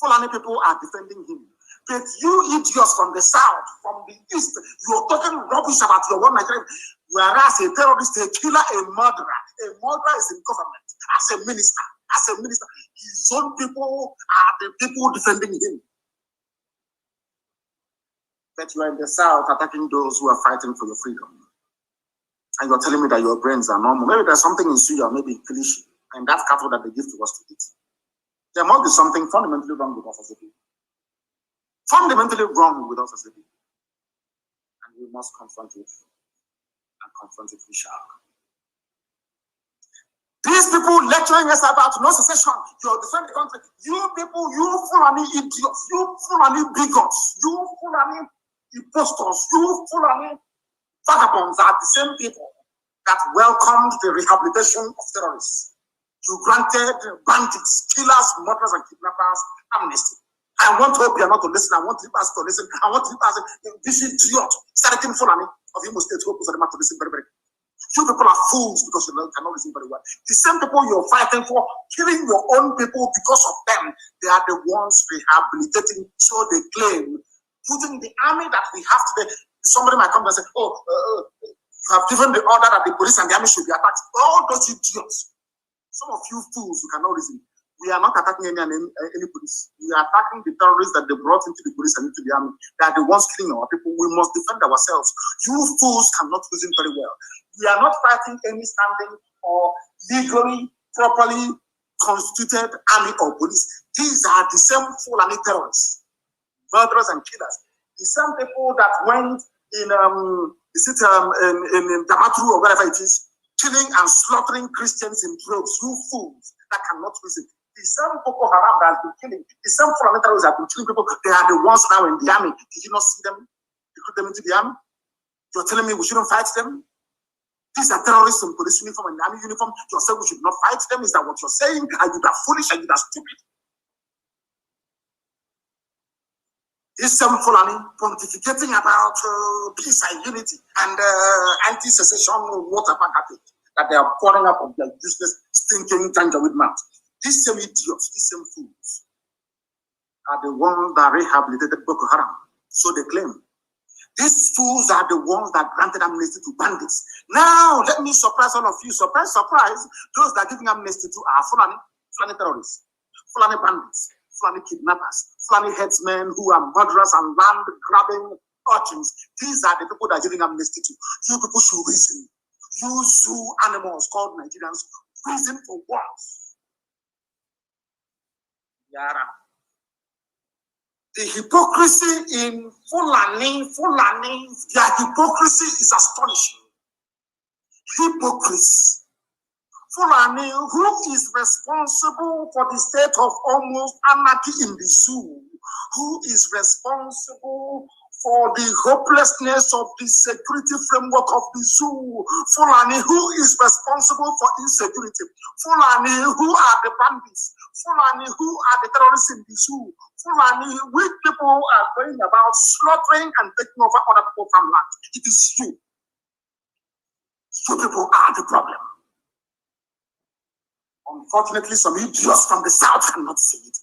Fulani people are defending him. But you idiots from the south, from the east, you're talking rubbish about your one Nigeria. Whereas a terrorist, a killer, a murderer is in government as a minister. His own people are the people defending him. But you are in the south attacking those who are fighting for your freedom. And you're telling me that your brains are normal. Maybe there's something in Suya, maybe Kilishi, and that cattle that they give to us to eat. There must be something fundamentally wrong with us as a people. Fundamentally wrong with us as a people. And we must confront it. And confront it we shall. These people lecturing us about no secession, you're defending the country. You people, you Fulani idiots, you Fulani bigots, you Fulani impostors, you Fulani vagabonds are the same people that welcomed the rehabilitation of terrorists. You granted bandits, killers, murderers, and kidnappers amnesty. I want to hope you are not to listen. I want you to listen. I want you to this idiot, Sarakin Fulani of Imo State, hope to listen very, very. You people are fools because you cannot listen very well. The same people you're fighting for, killing your own people because of them, they are the ones rehabilitating, so they claim, putting the army that we have today. Somebody might come and say, you have given the order that the police and the army should be attacked. All those idiots. Some of you fools who cannot listen. We are not attacking any police. We are attacking the terrorists that they brought into the police and into the army. They are the ones killing our people. We must defend ourselves. You fools cannot reason very well. We are not fighting any standing or legally, properly constituted army or police. These are the same Fulani terrorists, murderers and killers. The same people that went in Damaturu or wherever it is, killing and slaughtering Christians in droves. You fools that cannot reason. The same Boko Haram that has been killing, the same Fulani terrorists that have been killing people, they are the ones now in the army. Did you not see them? Recruit them into the army? You're telling me we shouldn't fight them? These are terrorists in police uniform and army uniform. You're saying we should not fight them? Is that what you're saying? Are you that foolish? Are you that stupid? This same Fulani pontificating about peace and unity and anti-secession water package that they are pouring up of their useless, stinking tangerine mouth. These same idiots, these same fools are the ones that rehabilitated Boko Haram. So they claim. These fools are the ones that granted amnesty to bandits. Now, let me surprise all of you. Surprise, surprise. Those that are giving amnesty to are Fulani terrorists, Fulani bandits, Fulani kidnappers, Fulani headsmen who are murderers and land-grabbing urchins. These are the people that are giving amnesty to. You people should reason. You zoo animals called Nigerians, reason for once. Yara. The hypocrisy in Fulani, their hypocrisy is astonishing. Hypocrisy. Fulani, who is responsible for the state of almost anarchy in the zoo, who is responsible for the hopelessness of the security framework of the zoo, Fulani, who is responsible for insecurity, Fulani, who are the bandits, Fulani, who are the terrorists in the zoo, Fulani, which people are going about slaughtering and taking over other people's farmland. It is you. You people are the problem. Unfortunately, some idiots from the south cannot see it.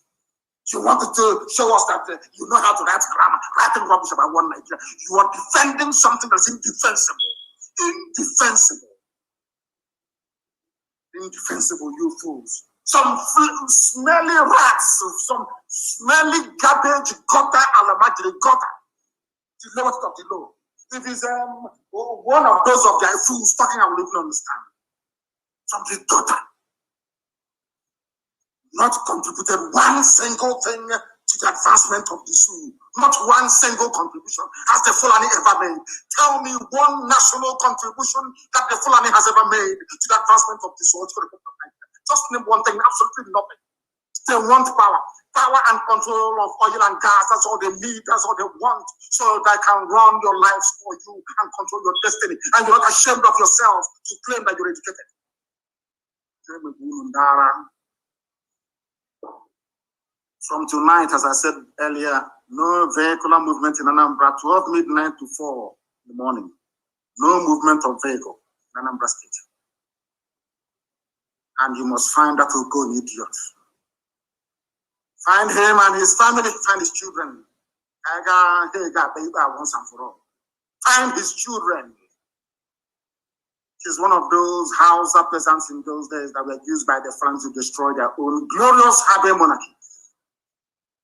You wanted to show us that you know how to write grammar, writing rubbish about one Nigeria. You are defending something that's indefensible. Indefensible, you fools. Some smelly rats, some smelly garbage, gutter, alamajiri, gutter. The lowest of the low. If it's one of those of their fools talking, I will even understand. From the daughter, not contributed one single thing to the advancement of the zoo. Not one single contribution has the Fulani ever made. Tell me one national contribution that the Fulani has ever made to the advancement of the zoo. Just name one thing, absolutely nothing. They want power. Power and control of oil and gas, that's all they need, that's all they want, so they can run your lives for you and control your destiny. And you're not ashamed of yourself to claim that you're educated. From tonight, as I said earlier, no vehicular movement in Anambra, 12 midnight to 4 in the morning. No movement of vehicle in Anambra State. And you must find that Ogo idiot. Find him and his family, find his children. Once and for all. Find his children. He's one of those Hausa peasants in those days that were used by the Franks to destroy their own glorious Habe monarchy.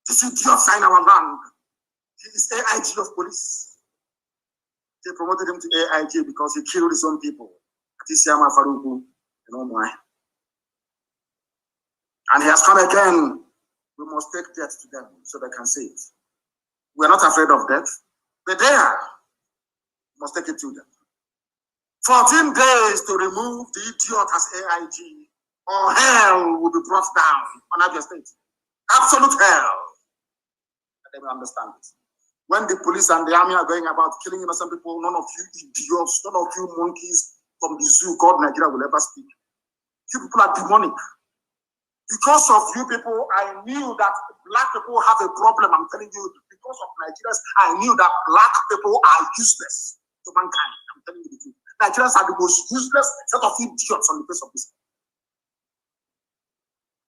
This idiot signed our land. He is AIG of police. They promoted him to AIG because he killed his own people. Atisiyama Faruku, you know why. And he has come again. We must take death to them so they can see it. We are not afraid of death. But they are. We must take it to them. 14 days to remove the idiot as AIG, or hell will be brought down on Abia State. Absolute hell. They will understand it. When the police and the army are going about killing innocent people, none of you idiots, none of you monkeys from the zoo called Nigeria will ever speak. You people are demonic. Because of you people, I knew that black people have a problem. I'm telling you, because of Nigerians, I knew that black people are useless to mankind. I'm telling you the truth. Nigerians are the most useless set of idiots on the face of this.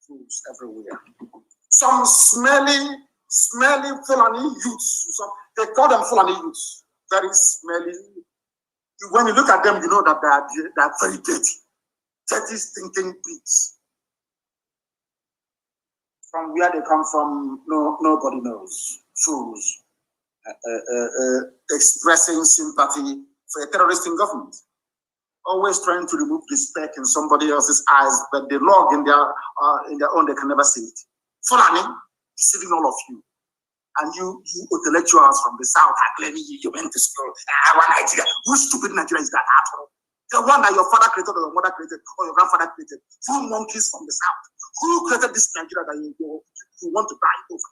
Fools everywhere. Some smelly Fulani youths. They call them Fulani youths. Very smelly. When you look at them, you know that they are very dirty. Dirty, stinking pigs. From where they come from, nobody knows. Fools. Expressing sympathy for a terrorist in government. Always trying to remove the speck in somebody else's eyes, but the log in their own, they can never see it. Fulani, deceiving all of you. And you intellectuals from the south are claiming you went to school. Nigeria. Who stupid Nigeria is that at all? The one that your father created or your mother created or your grandfather created. You monkeys from the south. Who created this Nigeria that you want to die over?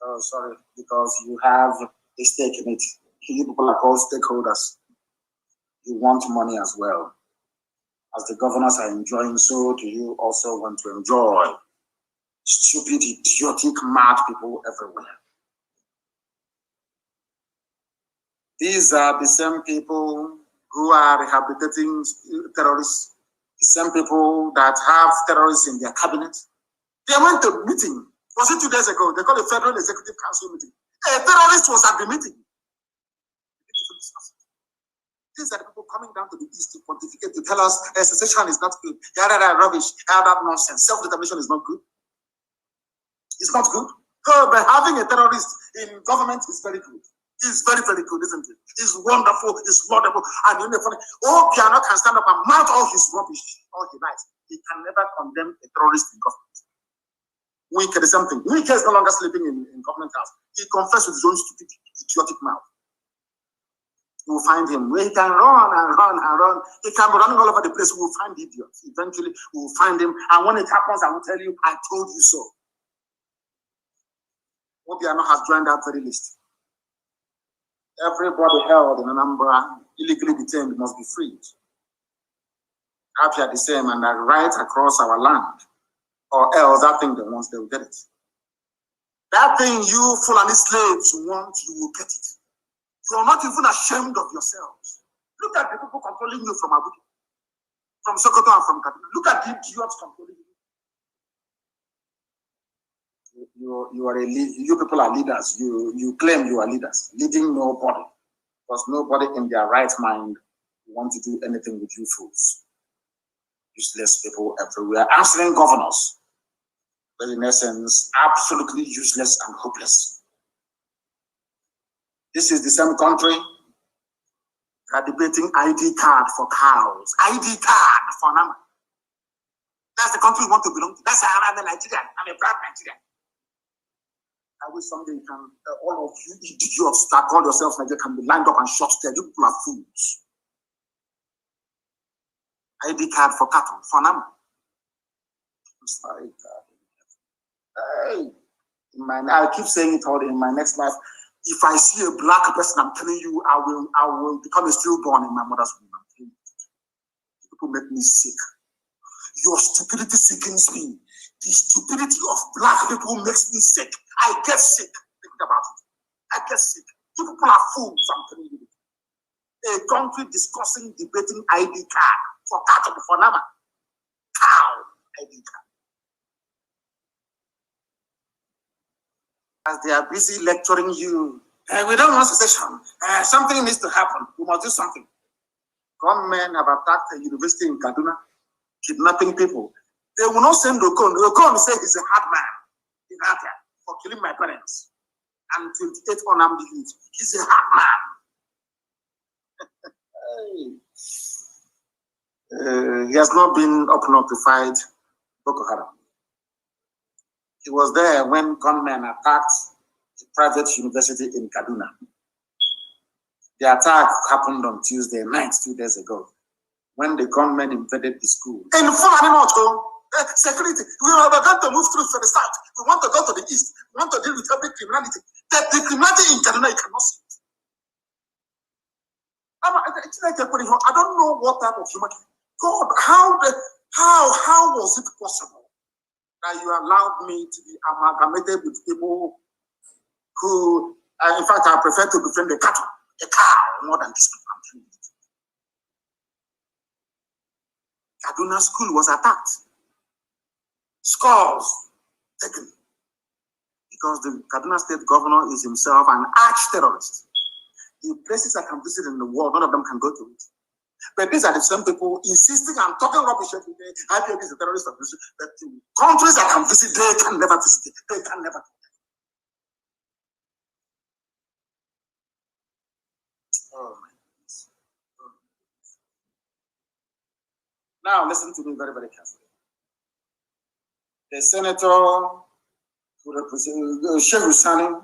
Oh, sorry, because you have a stake in it. You people are called stakeholders. You want money as well. As the governors are enjoying, so do you also want to enjoy. Stupid, idiotic, mad people everywhere. These are the same people who are rehabilitating terrorists, the same people that have terrorists in their cabinet. They went to a meeting. Was it 2 days ago? They called a Federal Executive Council meeting. A terrorist was at the meeting. These are the people coming down to the east to pontificate, to tell us secession is not good. That rubbish, that nonsense. Self-determination is not good. It's not good. But having a terrorist in government is very good. It's very, very good, isn't it? It's wonderful, it's laudable. And you know, Piano can stand up and mount all his rubbish, all he likes. He can never condemn a terrorist in government. Wike is something. Wike is no longer sleeping in government house. He confessed with his own stupid, idiotic mouth. We will find him. Where he can run and run and run. He can be running all over the place. We will find idiots. Eventually, we will find him. And when it happens, I will tell you, I told you so. Obiano has joined that very list. Everybody held in Anambra, illegally detained, must be freed. Appear the same and are right across our land. Or else that thing they want, they will get it. That thing you Fulani slaves want, you will get it. You are not even ashamed of yourselves. Look at the people controlling you from Abuja, from Sokoto and from Kaduna. Look at the idiots controlling you. You people are leaders. You claim you are leaders, leading nobody, because nobody in their right mind want to do anything with you fools. Useless people everywhere, answering governors, but in essence, absolutely useless and hopeless. This is the same country that are debating ID card for cows. ID card for Nnamdi. That's the country we want to belong to. That's how I'm a Nigerian. I'm a proud Nigerian. I wish someday you can, all of you idiots that call yourselves Nigerian can be lined up and shot dead. You people are fools. ID card for cattle, for Nnamdi. Hey, I keep saying it all in my next life. If I see a black person, I'm telling you, I will become a stillborn in my mother's womb. People make me sick. Your stupidity sickens me. The stupidity of black people makes me sick. I get sick thinking about it. I get sick. You people are fools, I'm telling you. A country discussing, debating ID card for cattle, for Nnamdi. Cow ID card. As they are busy lecturing you, we don't want secession. Something needs to happen. We must do something. Gunmen have attacked a university in Kaduna, kidnapping people. They will not send Okon. Okon say he's a hard man in Abia for killing my parents. And 28 unarmed youth. He's a hard man. He has not been up north to fight Boko Haram. He was there when gunmen attacked a private university in Kaduna. The attack happened on Tuesday night, 2 days ago, when the gunmen invaded the school. In Fulani North, security. We are going to move through to the south. We want to go to the east. We want to deal with every criminality. The criminality in Kaduna, you cannot see it. I don't know what type of human. God, how was it possible that you allowed me to be amalgamated with people who, in fact, I prefer to befriend a cattle, a cow, more than these people. Kaduna school was attacked. Skulls taken. Because the Kaduna state governor is himself an arch-terrorist. The places I can visit in the world, none of them can go to it. But these are the same people insisting and talking rubbish every day. IPOB is a terrorist organization. But the countries I can visit, they can never visit it. They can never. Oh my goodness. Now listen to me very, very carefully. The senator who represented Sheikh Sani,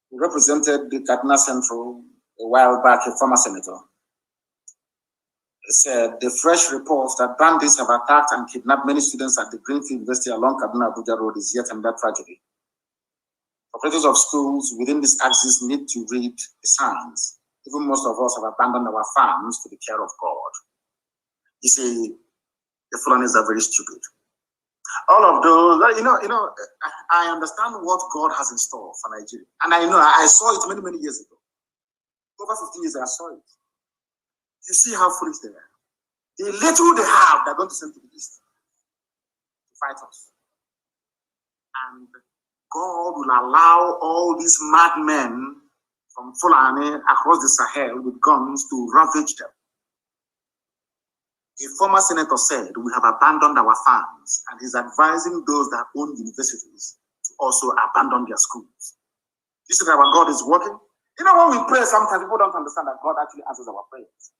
who represented the Kaduna Central a while back, a former senator, said the fresh reports that bandits have attacked and kidnapped many students at the Greenfield University along Kaduna Abuja Road is yet another tragedy. Operators of schools within this axis need to read the signs. Even most of us have abandoned our farms to the care of God. You see, the Fulanis are very stupid. All of those, I understand what God has in store for Nigeria. And I saw it many, many years ago. Over 15 years, I saw it. You see how foolish they are. The little they have, they're going to send to the east to fight us. And God will allow all these madmen from Fulani across the Sahel with guns to ravage them. A former senator said, we have abandoned our farms, and he's advising those that own universities to also abandon their schools. You see that our God is working? You know, when we pray, sometimes people don't understand that God actually answers our prayers.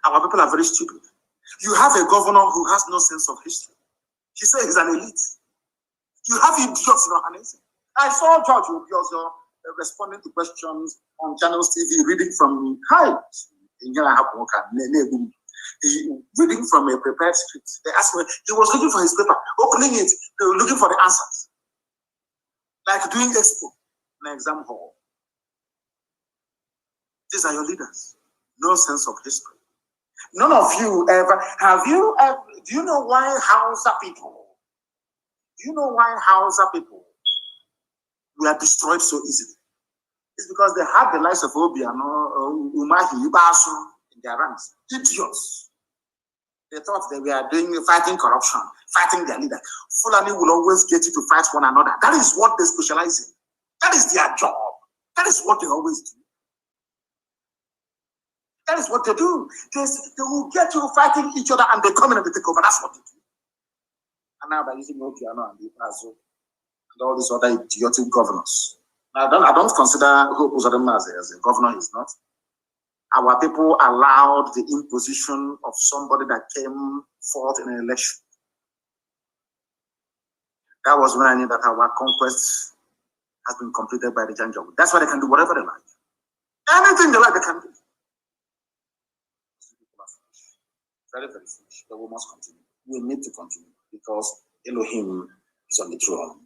Our people are very stupid. You have a governor who has no sense of history. He says he's an elite. You have idiots in Ohanese. I saw George Obiozo responding to questions on Channels TV, reading from reading from a prepared script. They asked me, he was looking for his paper, opening it, they were looking for the answers. Like doing expo in an exam hall. These are your leaders. No sense of history. None of you ever, do you know why Hausa people, were destroyed so easily? It's because they had the likes of Obiano, Umahi, Ibasu in their ranks. Idiots. They thought they were fighting corruption, fighting their leader. Fulani will always get you to fight one another. That is what they specialize in. That is their job. That is what they always do. That is what they do. They will get you fighting each other and they come in and they take over. That's what they do. And now they're using Obiano and Ibasu and all these other idiotic governors. Now, I don't consider Hope Uzodinma as a governor. He's not. Our people allowed the imposition of somebody that came forth in an election. That was when I knew that our conquest has been completed by the Janjaweed. That's why they can do whatever they like. Anything they like, they can do. Very, very foolish. But we must continue. We need to continue because Elohim is on the throne.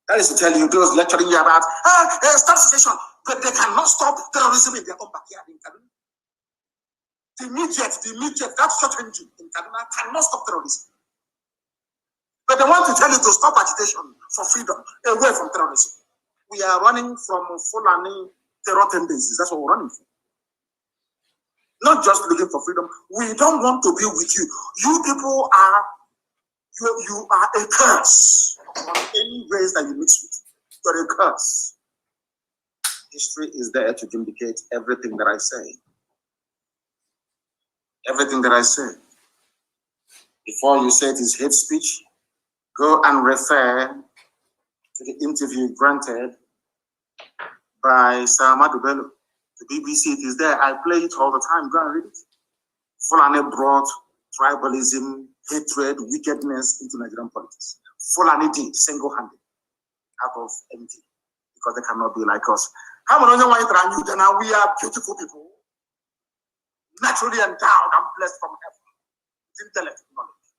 That is to tell you, those lecturing you about stop secession, but they cannot stop terrorism in their own backyard in Kaduna. The immediate, that short engine in Kaduna cannot stop terrorism. But they want to tell you to stop agitation for freedom, away from terrorism. We are running from Fulani terror tendencies. That's what we're running from. Not just looking for freedom. We don't want to be with you. You people are you are a curse on any race that you mix with. You're a curse. History is there to vindicate everything that I say. Everything that I say. Before you say it is hate speech, go and refer to the interview granted by Sir Ahmadu Bello. The BBC, it is there. I play it all the time. Go and read it. Fulani brought tribalism, hatred, wickedness into Nigerian politics. Fulani did single-handed, out of empty, because they cannot be like us. How many of you now? We are beautiful people, naturally endowed and blessed from heaven, with intellect, knowledge.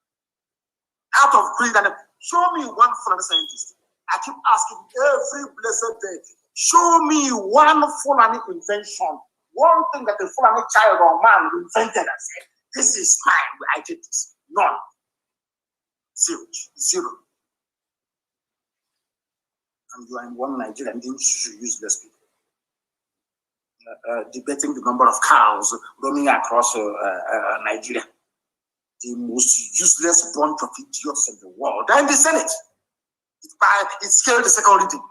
Out of greed and show me one Fulani scientist. I keep asking every blessed day. Show me one Fulani invention, one thing that a Fulani child or man invented and said, this is mine, I did this. None. Zero. And you are in one Nigeria, and you useless people. Debating the number of cows roaming across Nigeria. The most useless bunch of idiots in the world. And the Senate. It scared the second reading.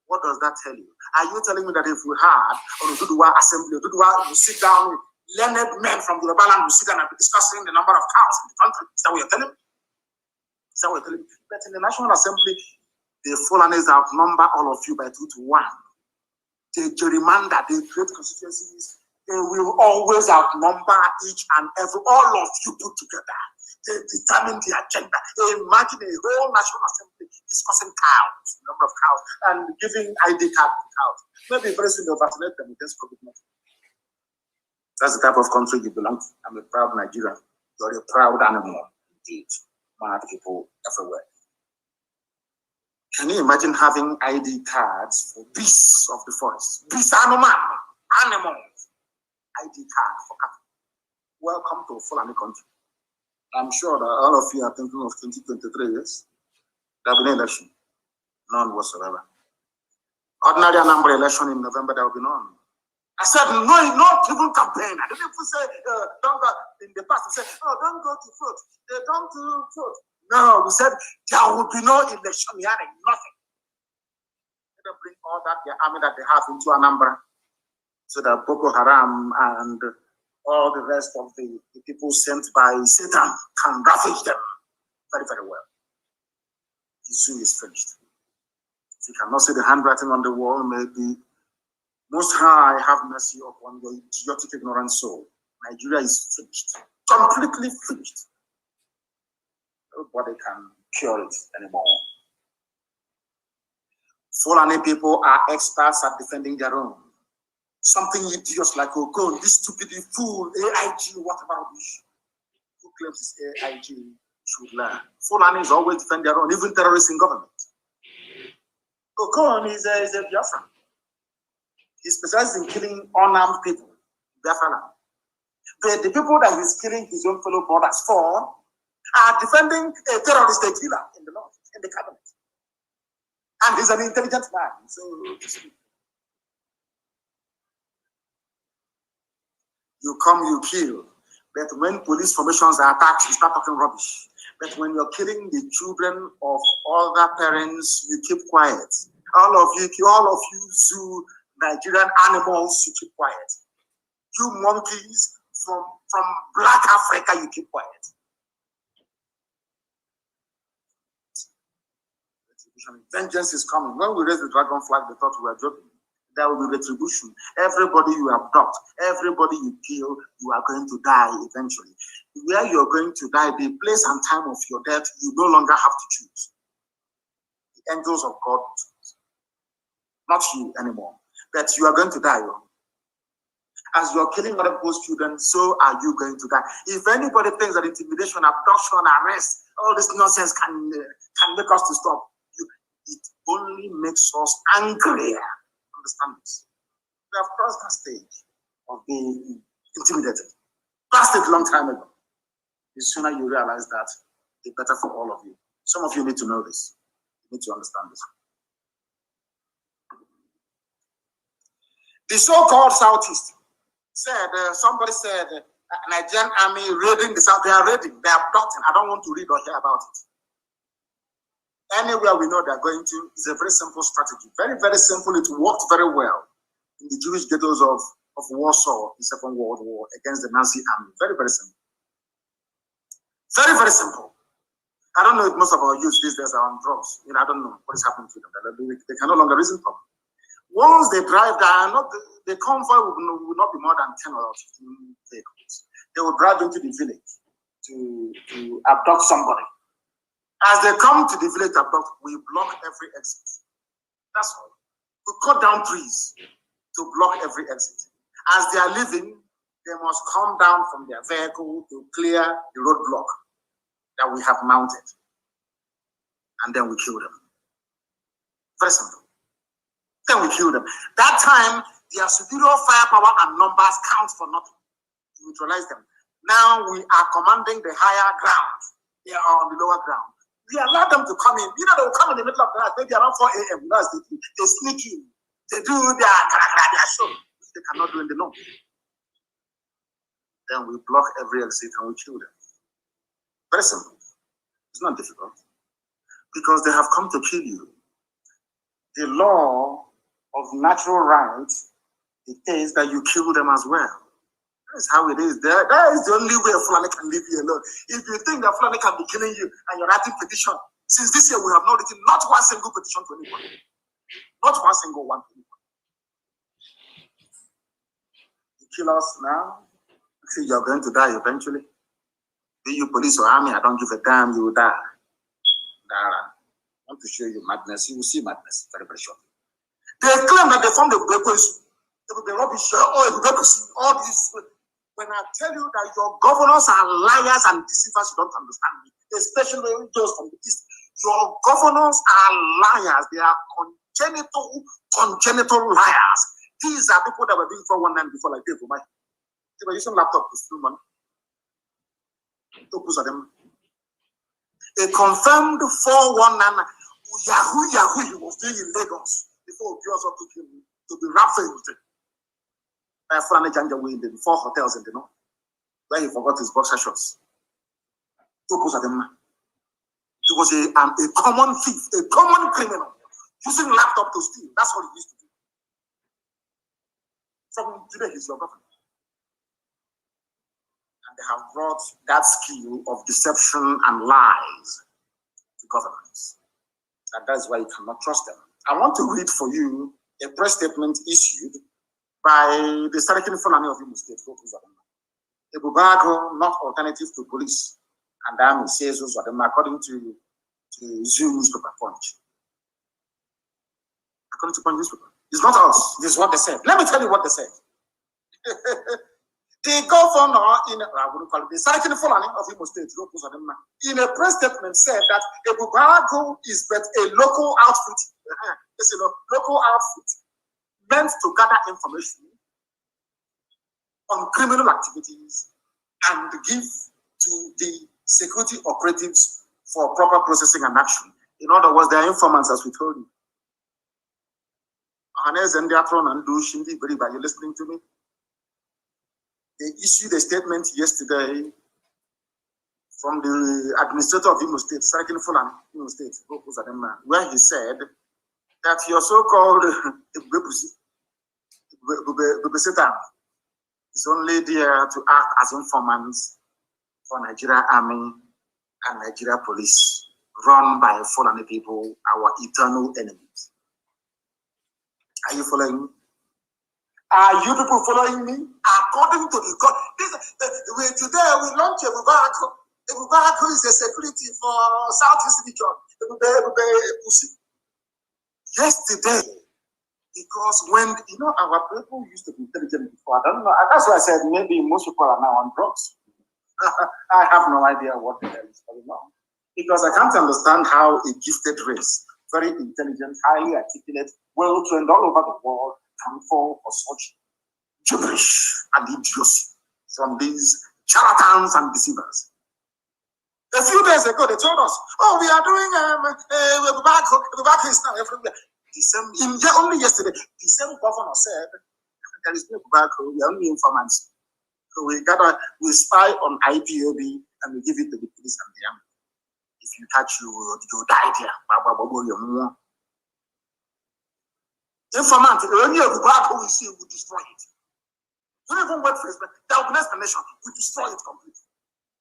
What does that tell you? Are you telling me that if we had Oduduwa assembly, Oduduwa will sit down, learned men from the Yoruba land will sit down and be discussing the number of cows in the country? Is that what you're telling me? Is that what you're telling me? But in the National Assembly, the Fulanis outnumber all of you by 2 to 1. They gerrymander, they create constituencies. They will always outnumber each and every, all of you put together. They determine the agenda. They imagine a whole National Assembly discussing cows, the number of cows, and giving ID card to cows. Maybe very soon they'll vaccinate them against COVID-19. That's the type of country you belong to. I'm a proud Nigerian. You're a proud animal, indeed. Mad people everywhere. Can you imagine having ID cards for beasts of the forest? Beasts, animals. ID card for cattle. Welcome to Fulani country. I'm sure that all of you are thinking of 2023, yes? There will be no election. None whatsoever. Ordinary number election in November, there will be none. I said, no, not even campaign. I didn't even say, don't go. In the past, we said, oh, don't go to vote. They don't do vote. No, we said, there will be no election here, nothing. Let them bring all that, their army that they have into Anambra, so that Boko Haram and all the rest of the people sent by Satan can ravage them very, very well. The zoo is finished. If you cannot see the handwriting on the wall, maybe Most High have mercy upon your idiotic, ignorant soul. Nigeria is finished. Completely finished. Nobody can cure it anymore. Fulani people are experts at defending their own. Something idiots like Ogon, this stupid fool, AIG, whatever rubbish. Who claims it's AIG should learn. Fulani is always defend their own, even terrorists in government. Ogon is a Biafran. He specializes in killing unarmed people, Biafran. But the people that he's killing his own fellow brothers for are defending a terrorist killer in the north, in the cabinet. And he's an intelligent man, so you come, you kill. But when police formations are attacked, you start talking rubbish. But when you're killing the children of other parents, you keep quiet. All of you zoo Nigerian animals, you keep quiet. You monkeys from Black Africa, you keep quiet. eventually. Vengeance is coming. When we raise the dragon flag, they thought we were joking. There will be retribution. Everybody you abduct, everybody you kill, you are going to die eventually. Where you're going to die, the place and time of your death, you no longer have to choose. The angels of God, not you anymore. But you are going to die. As you're killing other people's children, so are you going to die. If anybody thinks that intimidation, abduction, arrest, all this nonsense can make us to stop, it only makes us angrier. Understand this? We have crossed that stage of being intimidated. Passed it a long time ago. The sooner you realize that, the better for all of you. Some of you need to know this. You need to understand this. The so-called Southeast said, somebody said, Nigerian army raiding the South. They are raiding. They are abducting. I don't want to read or hear about it. Anywhere we know they're going to is a very simple strategy. Very, very simple. It worked very well in the Jewish ghettos of Warsaw in the Second World War against the Nazi army. Very, very simple. Very, very simple. I don't know if most of our youth these days are on drugs. I don't know what is happening to them. They can no longer reason from. Once they drive down, the convoy will not be more than 10 or 15 vehicles. They will drive into the village to abduct somebody. As they come to the village to abduct, we block every exit. That's all. We cut down trees to block every exit. As they are leaving, they must come down from their vehicle to clear the roadblock that we have mounted. And then we kill them. Very simple. Then we kill them. That time, their superior firepower and numbers count for nothing. We neutralize them. Now we are commanding the higher ground. They are on the lower ground. We allow them to come in. They will come in the middle of the night, maybe around 4 a.m. They sneak in. They do their show, which they cannot do in the north. Then we block every exit and we kill them. Very simple. It's not difficult. Because they have come to kill you. The law of natural right dictates that you kill them as well. That's how it is. That is the only way Fulani can leave you alone. If you think that Fulani can be killing you and you're writing petition, since this year we have not written not one single petition to anyone. Not one single one to anyone. You kill us now, see you're going to die eventually. Be you police or army, I don't give a damn, you will die. I want to show you madness. You will see madness very, very shortly. They claim that they found the weapons, the rubbish, all this. When I tell you that your governors are liars and deceivers, you don't understand me. Especially those from the East. Your governors are liars. They are congenital liars. These are people that were doing 419 before, like Dave. They were using laptop to steal money. Those are them. A confirmed 419 Yahoo he was doing in Lagos before we also took him to be raffled by Fulani Janjaweed in the 4 hotels in the north, where he forgot his boxer shorts. Those are them. He was a common thief, a common criminal, using laptop to steal. That's what he used to do. From today, he's your governor. And they have brought that skill of deception and lies to governments. And that's why you cannot trust them. I want to read for you a press statement issued by the Sarkin Fulani of Imo State, a Bubago, not alternative to police, and army says according to Zoo newspaper Punch. According to Punch newspaper. It's not us. This is what they said. Let me tell you what they said. The governor the Sarkin Fulani of Imo State, in a press statement said that a Bubago is but a local outfit. Local outfit meant to gather information on criminal activities and give to the security operatives for proper processing and action. In other words, they are informants, as we told you. Are you listening to me? They issued a statement yesterday from the administrator of Imo State, Sarkin Fulani, Imo State, where he said that your so-called Satan is only there to act as informants for Nigeria Army and Nigeria Police run by Fulani people, our eternal enemies. Are you following me? Are you people following me? According to the God, today we launch a Mubarak. Mubarak is a security for Southeast region. Yesterday, because when our people used to be intelligent before, I don't know. That's why I said maybe most people are now on drugs. I have no idea what the hell is going on. Because I can't understand how a gifted race, very intelligent, highly articulate, well trained all over the world, can fall for such gibberish and idiocy from these charlatans and deceivers. A few days ago, they told us, "Oh, we are doing is now everywhere." Only yesterday, the same governor said, "There is no tobacco. We are only informants. So we spy on IPOB and we give it to the police and the army. If you catch you die there. Informant, only a tobacco we see will destroy it. You don't even wait for it, but the organization will destroy it completely.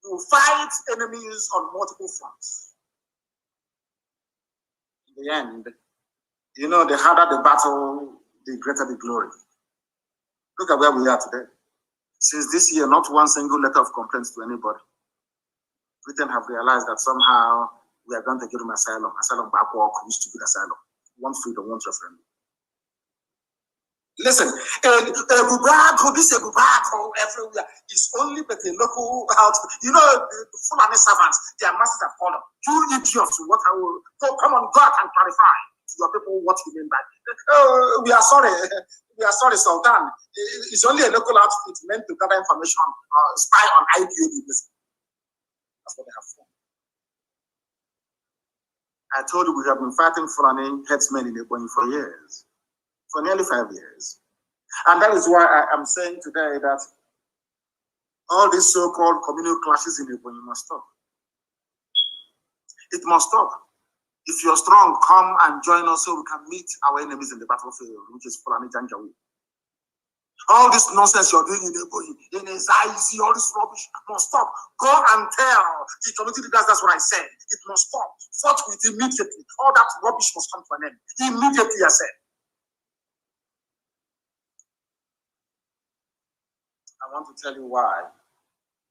We will fight enemies on multiple fronts. In the end, the harder the battle, the greater the glory. Look at where we are today. Since this year, not one single letter of complaints to anybody. Britain have realized that somehow we are going to give them asylum back walk, stupid asylum. One freedom, one referendum. Listen, this everywhere is only but a local house. The Fulani servants, their masters have called them. You idiots, come on, God and clarify to your people what you mean by we are sorry. We are sorry, Sultan. It's only a local outfit meant to gather information, spy on IPOB. That's what they have for. I told you we have been fighting Fulani headsmen in Ebonyi for years. For nearly 5 years. And that is why I am saying today that all these so-called communal clashes in Ebonyi must stop. It must stop. If you're strong, come and join us so we can meet our enemies in the battlefield, which is Fulani Janjaweed. All this nonsense you're doing in Ebonyi, in Ezaizi, all this rubbish must stop. Go and tell the community leaders that's what I said. It must stop. Forthwith immediately. All that rubbish must come to an end. Immediately, I said. I want to tell you why.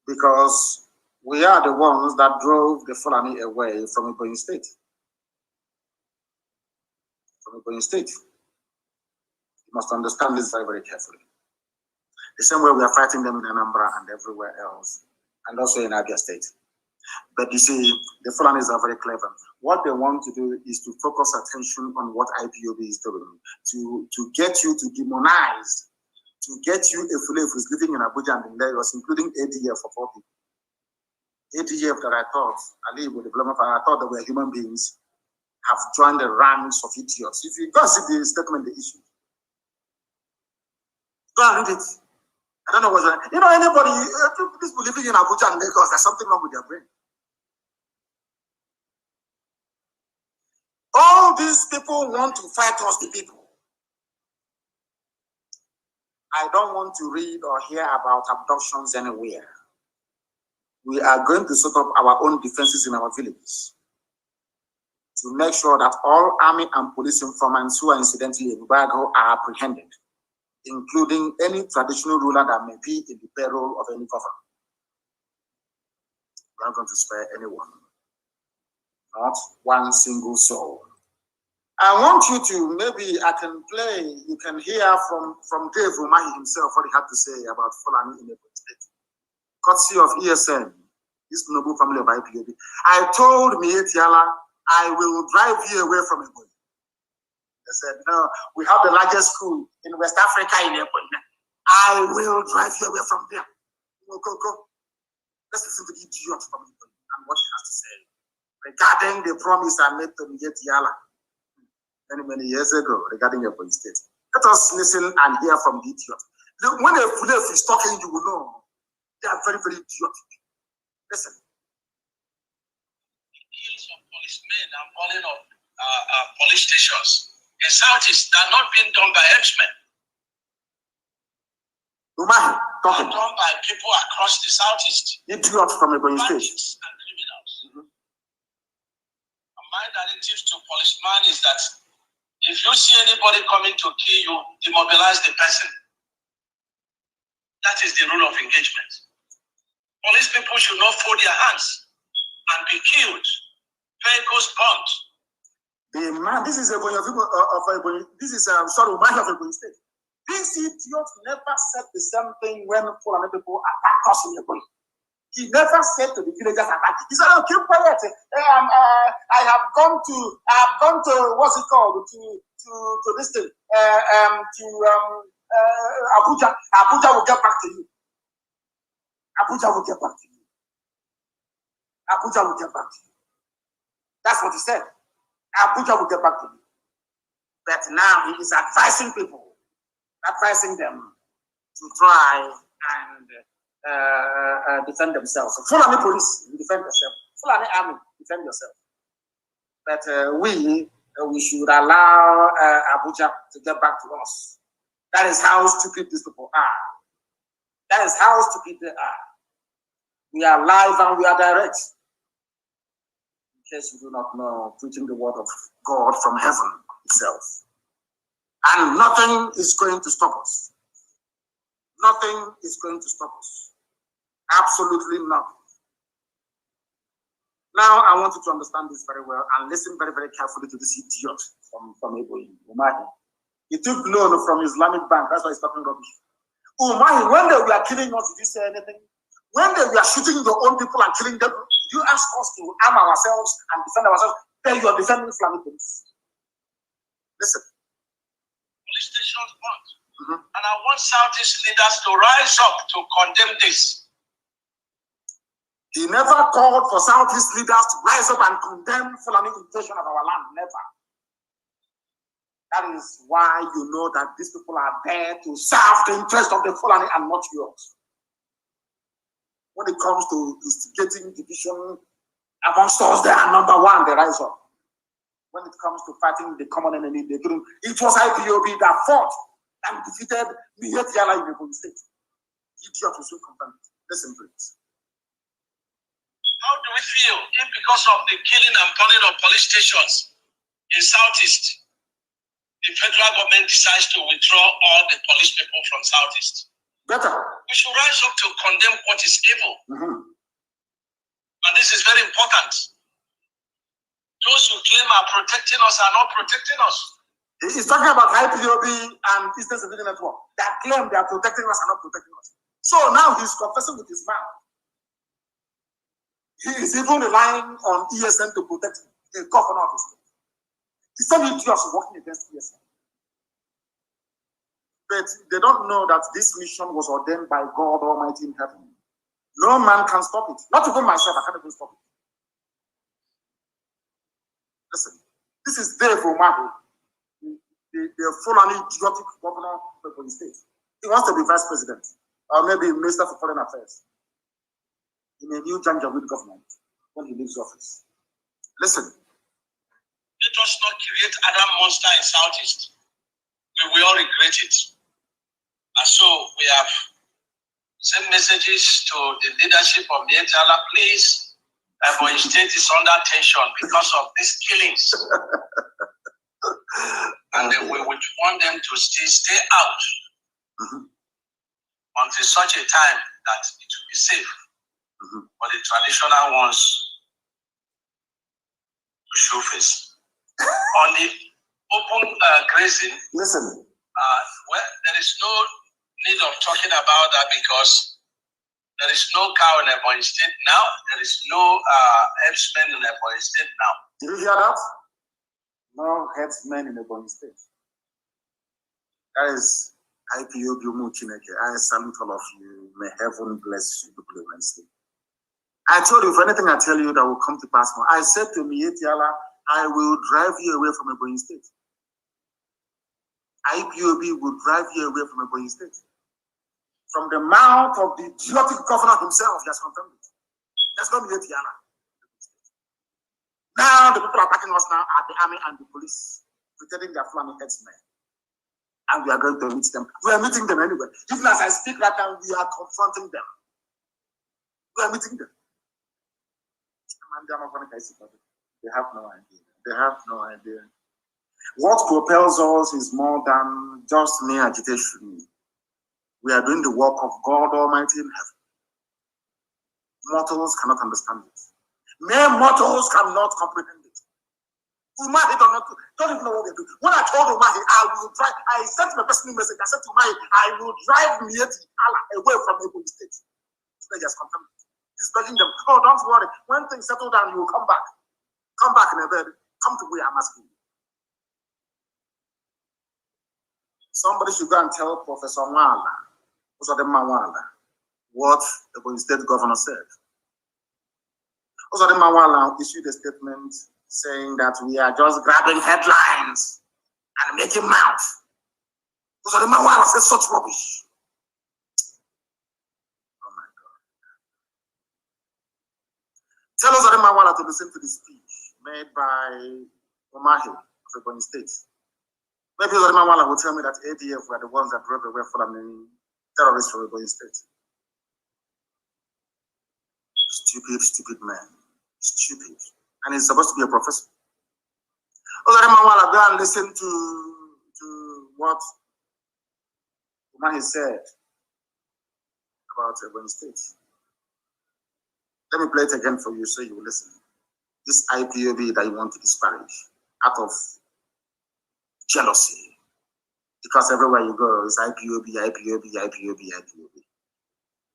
Because we are the ones that drove the Fulani away from Ebonyi State. From Ebonyi State. You must understand this very, very carefully. The same way we are fighting them in Anambra and everywhere else, and also in Abia State. But you see, the Fulanis are very clever. What they want to do is to focus attention on what IPOB is doing, to get you to demonize, to get you a fully who's living in Abuja and in Lagos, including ADF for 4 people. ADF that I thought, Ali with development, I thought they were human beings, have joined the ranks of idiots. If you go see the statement they issued, go and read it. I don't know what's that. Anybody, people living in Abuja and Lagos, there's something wrong with their brain. All these people want to fight us, the people. I don't want to read or hear about abductions anywhere. We are going to set up our own defenses in our villages to make sure that all army and police informants who are incidentally in Bago are apprehended, including any traditional ruler that may be in the payroll of any government. We are not going to spare anyone, not one single soul. I want you to, maybe I can play, you can hear from Dave Umahi himself what he had to say about Fulani in Ebonyi State. Courtesy of ESN, this noble family of IPOB. I told Mietiala, I will drive you away from Ebonyi. They said, no, we have the largest school in West Africa in Ebonyi. I will drive you away from there. Go. Let's listen to the idiot from Ebonyi and what he has to say regarding the promise I made to Mietiala many years ago regarding Ebonyi State. Let us listen and hear from the idiot. When a Fulef is talking, you will know they are very, very idiotic. Listen. Kills of policemen and calling of police stations in Southeast that are not being done by X-Men. Talking. Done by people across the Southeast. Idiot from Ebonyi State. And criminals. my directive to policeman is that if you see anybody coming to kill you, demobilize the person. That is the rule of engagement. Police people should not fold their hands and be killed. Vehicles burnt. The man, this is a this is sorry, man of Ebonyi State. This idiot never said the same thing when Fulani people attacked us in Ebonyi. He never said to the villagers attack. He said, "Oh, keep quiet. I have gone to what's it called to this thing to Abuja. Abuja will get back to you. Abuja will get back to you. Abuja will get back to you." That's what he said. Abuja will get back to you. But now he is advising people, advising them to try and defend themselves. Fulani police, defend yourself. Fulani army, defend yourself. But we should allow Abuja to get back to us. That is how stupid these people are. That is how stupid they are. We are live and we are direct. In case you do not know, preaching the word of God from heaven itself. And nothing is going to stop us. Nothing is going to stop us. Absolutely nothing. Now, I want you to understand this very well and listen very, very carefully to this idiot from Ebonyi, Umahi. He took loan from Islamic Bank. That's why he's talking rubbish. Umahi, when they were killing us, did you say anything? When they were shooting your own people and killing them, did you ask us to arm ourselves and defend ourselves? Then you are defending Islamic police. Listen. Police stations burnt. And I want Southeast leaders to rise up to condemn this. He never called for Southeast leaders to rise up and condemn Fulani invasion of our land. Never. That is why you know that these people are there to serve the interest of the Fulani and not yours. When it comes to instigating division amongst us, they are number one, they rise up. When it comes to fighting the common enemy, they couldn't. It was IPOB that fought and defeated Nnamdi in Ebonyi State. Idiot will soon confirm it. Listen to it. How do we feel if because of the killing and burning of police stations in Southeast, the federal government decides to withdraw all the police people from Southeast? Better. We should rise up to condemn what is evil. And this is very important. Those who claim are protecting us are not protecting us. He's talking about IPOB and Eastern Civilian Network that claim they are protecting us and not protecting us. So now he's confessing with his mouth. He is even relying on ESN to protect the governor of the state. The same idiots working against ESN. But they don't know that this mission was ordained by God Almighty in heaven. No man can stop it. Not even myself, I can't even stop it. Listen, this is Dave Umahi, the Fulani idiotic governor of the state. He wants to be vice president, or maybe minister for foreign affairs in a new Janjaweed government when he leaves office. Listen. Let us not create another monster in Southeast. We will all regret it. And so we have sent messages to the leadership of the Etala, please, Ebonyi State is under tension because of these killings. And we would want them to stay out until such a time that it will be safe for the traditional ones to show face. On the open grazing, listen. Well, there is no need of talking about that because there is no cow in Ebonyi State now. There is no herdsmen in Ebonyi State now. Did you hear that? No herdsmen in Ebonyi State. That is IPOB Chineke. I salute all of you. May heaven bless you, people of Ebonyi State. I told you, if anything I tell you that will come to pass more. I said to Mietiala, I will drive you away from Ebonyi State. IPOB will drive you away from Ebonyi State. From the mouth of the idiotic governor himself, he has confirmed it. That's not Mietiala. Now the people are attacking us now are the army and the police, pretending they are Fulani headsmen. And we are going to meet them. We are meeting them anyway. Even as I speak right now, we are confronting them. We are meeting them. They have no idea. They have no idea. What propels us is more than just mere agitation. We are doing the work of God Almighty in heaven. Mortals cannot understand it. Mere mortals cannot comprehend it. Umahi don't even know what they do. When I told Umahi, I sent him a personal message. I said to Umahi, I will drive Mieti Allah away from Ebony State. So they just confirmed it. He's begging them, oh, don't worry. When things settle down, you will come back. Come back in a bed. Come to where I'm asking you. Somebody should go and tell Professor Wala, what the state governor said. Also, Wala issued a statement saying that we are just grabbing headlines and making mouth. Also, Wala said such rubbish. Oh my God. Tell us Wala to listen to the speech made by Umahi of Ebony State. Maybe Wala will tell me that ADF were the ones that drove away Fulani terrorists from Ebony State. Stupid man. Stupid. And he's supposed to be a professor. Wala, go and listen to what Umahi said about Ebony State. Let me play it again for you so you will listen. This IPOB that you want to disparage out of jealousy. Because everywhere you go, it's IPOB.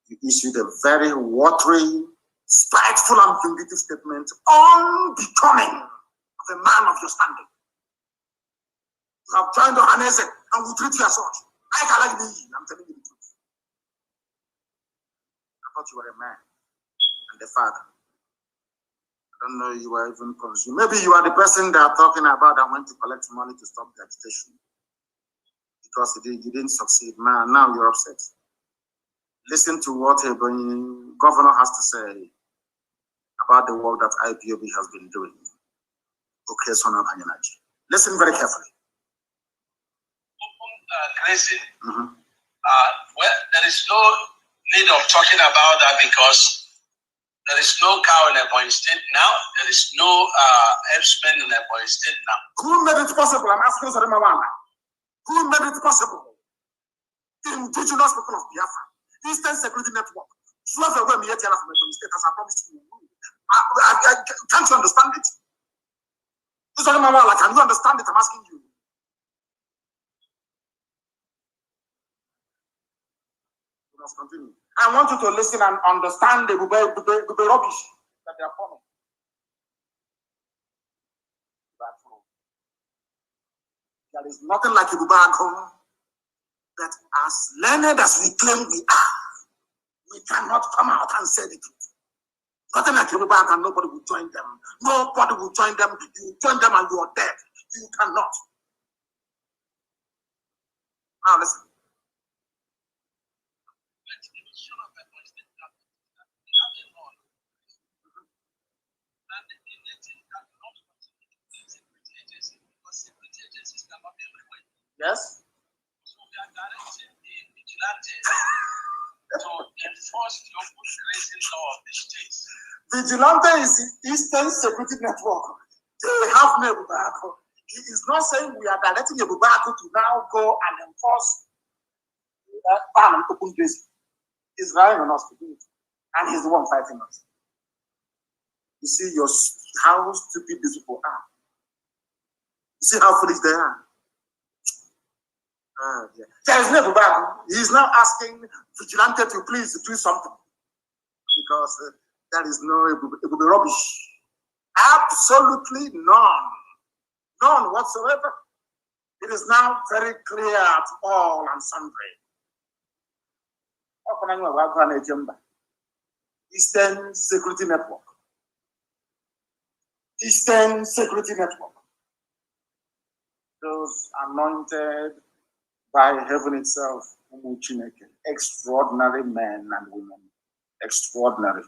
You issued a very watery, spiteful and vindictive statement unbecoming of a man of your standing. You have joined Ohaneze and we treat you as such. I'm telling you the truth. I thought you were a man and a father. I don't know you were even consumed. Maybe you are the person they are talking about that went to collect money to stop the agitation. Because you didn't succeed. Man, now you're upset. Listen to what a governor has to say about the work that IPOB has been doing. Okay, Sonam Hanyanaji. Listen very carefully. Crazy. Well, there is no need of talking about that because there is no cow in Ebony State now. There is no herdsmen in Ebony State now. Who made it possible? I'm asking Sarima. Who made it possible? The indigenous people of Biafra, Eastern Security Network, drove away Mietiala from Ebony State as I promised you. Can't you understand it? Can you understand it? I'm asking you. You must continue. I want you to listen and understand the rubbish that they are forming. There is nothing like Ibubago that as learned as we claim we are, we cannot come out and say the truth. Nothing like Ibubago and nobody will join them. Nobody will join them. You join them and you are dead. You cannot. Now listen. Yes? So we are directing the vigilantes to enforce the open grazing law of the state. Vigilante is the Eastern Security Network. They have Nebubago. He is not saying we are directing Nebubago to now go and enforce ban on open grazing. He's relying on us to do it. And he's the one fighting us. You see how stupid these people are. You see how foolish they are. Yeah. There is no Nebubago. He is now asking Vigilante to please do something. Because there is no, it will be rubbish. Absolutely none. None whatsoever. It is now very clear to all and sundry. Eastern Security Network. Eastern Security Network. Those anointed by heaven itself, extraordinary men and women. Extraordinary.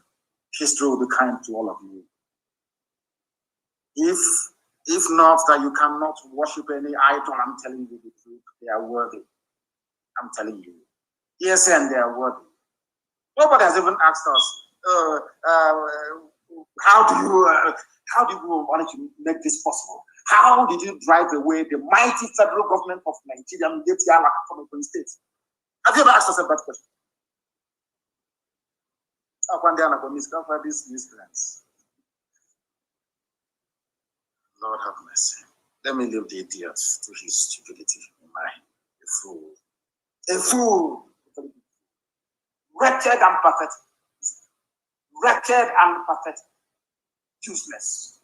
History will be kind to all of you. If not that you cannot worship any idol, I'm telling you the truth, they are worthy. I'm telling you. Yes, and they are worthy. Nobody has even asked us, How do you manage to make this possible? How did you drive away the mighty federal government of Nigeria and get Yala from the state? Have you ever asked yourself that question? These miscreants. Lord have mercy. Let me leave the idiot to his stupidity in mind. A fool. A fool. Wretched and pathetic. Wretched and pathetic. Useless.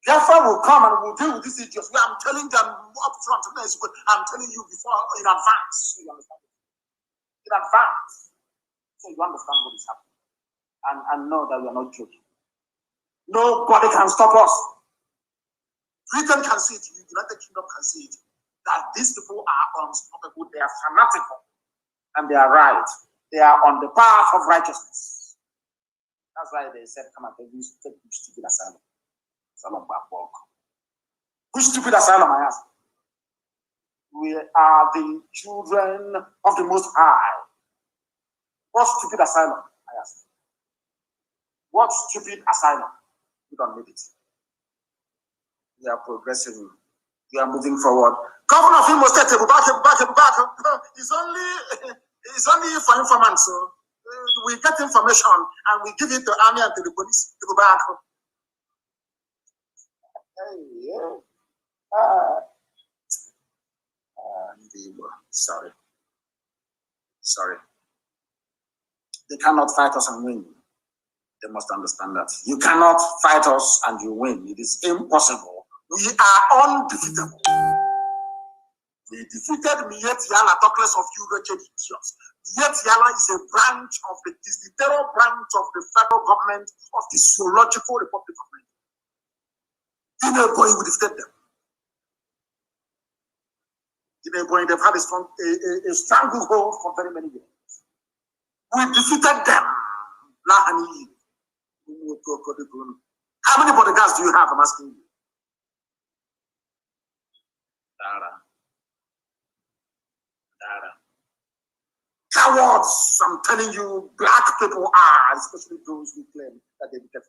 Therefore, will come and will deal with these idiots. I'm telling them up front. I'm telling you before in advance. So you understand it. In advance. So you understand what is happening. And know that we are not joking. Nobody can stop us. Britain can see it. The United Kingdom can see it. That these people are unstoppable. They are fanatical. And they are right. They are on the path of righteousness. That's why they said, come and take stupid asylum. Asylum back walk. Which stupid asylum, I ask? We are the children of the Most High. What stupid asylum, I ask? What stupid asylum? We don't need it. We are progressing. We are moving forward. Governor of Imo State, it's only for informants. So we get information and we give it to army and to the police to go back. Sorry. They cannot fight us and win. They must understand that. You cannot fight us and you win. It is impossible. We are undefeatable. We defeated Miet Yala, talkless of you wretched idiots. Miet Yala is the terror branch of the federal government of the Zoological Republic of Nigeria. We defeated them. They've had a stranglehold for very many years. We defeated them. How many bodyguards do you have? I'm asking you. Dara. Cowards, I'm telling you, black people are, especially those who claim that they defeated.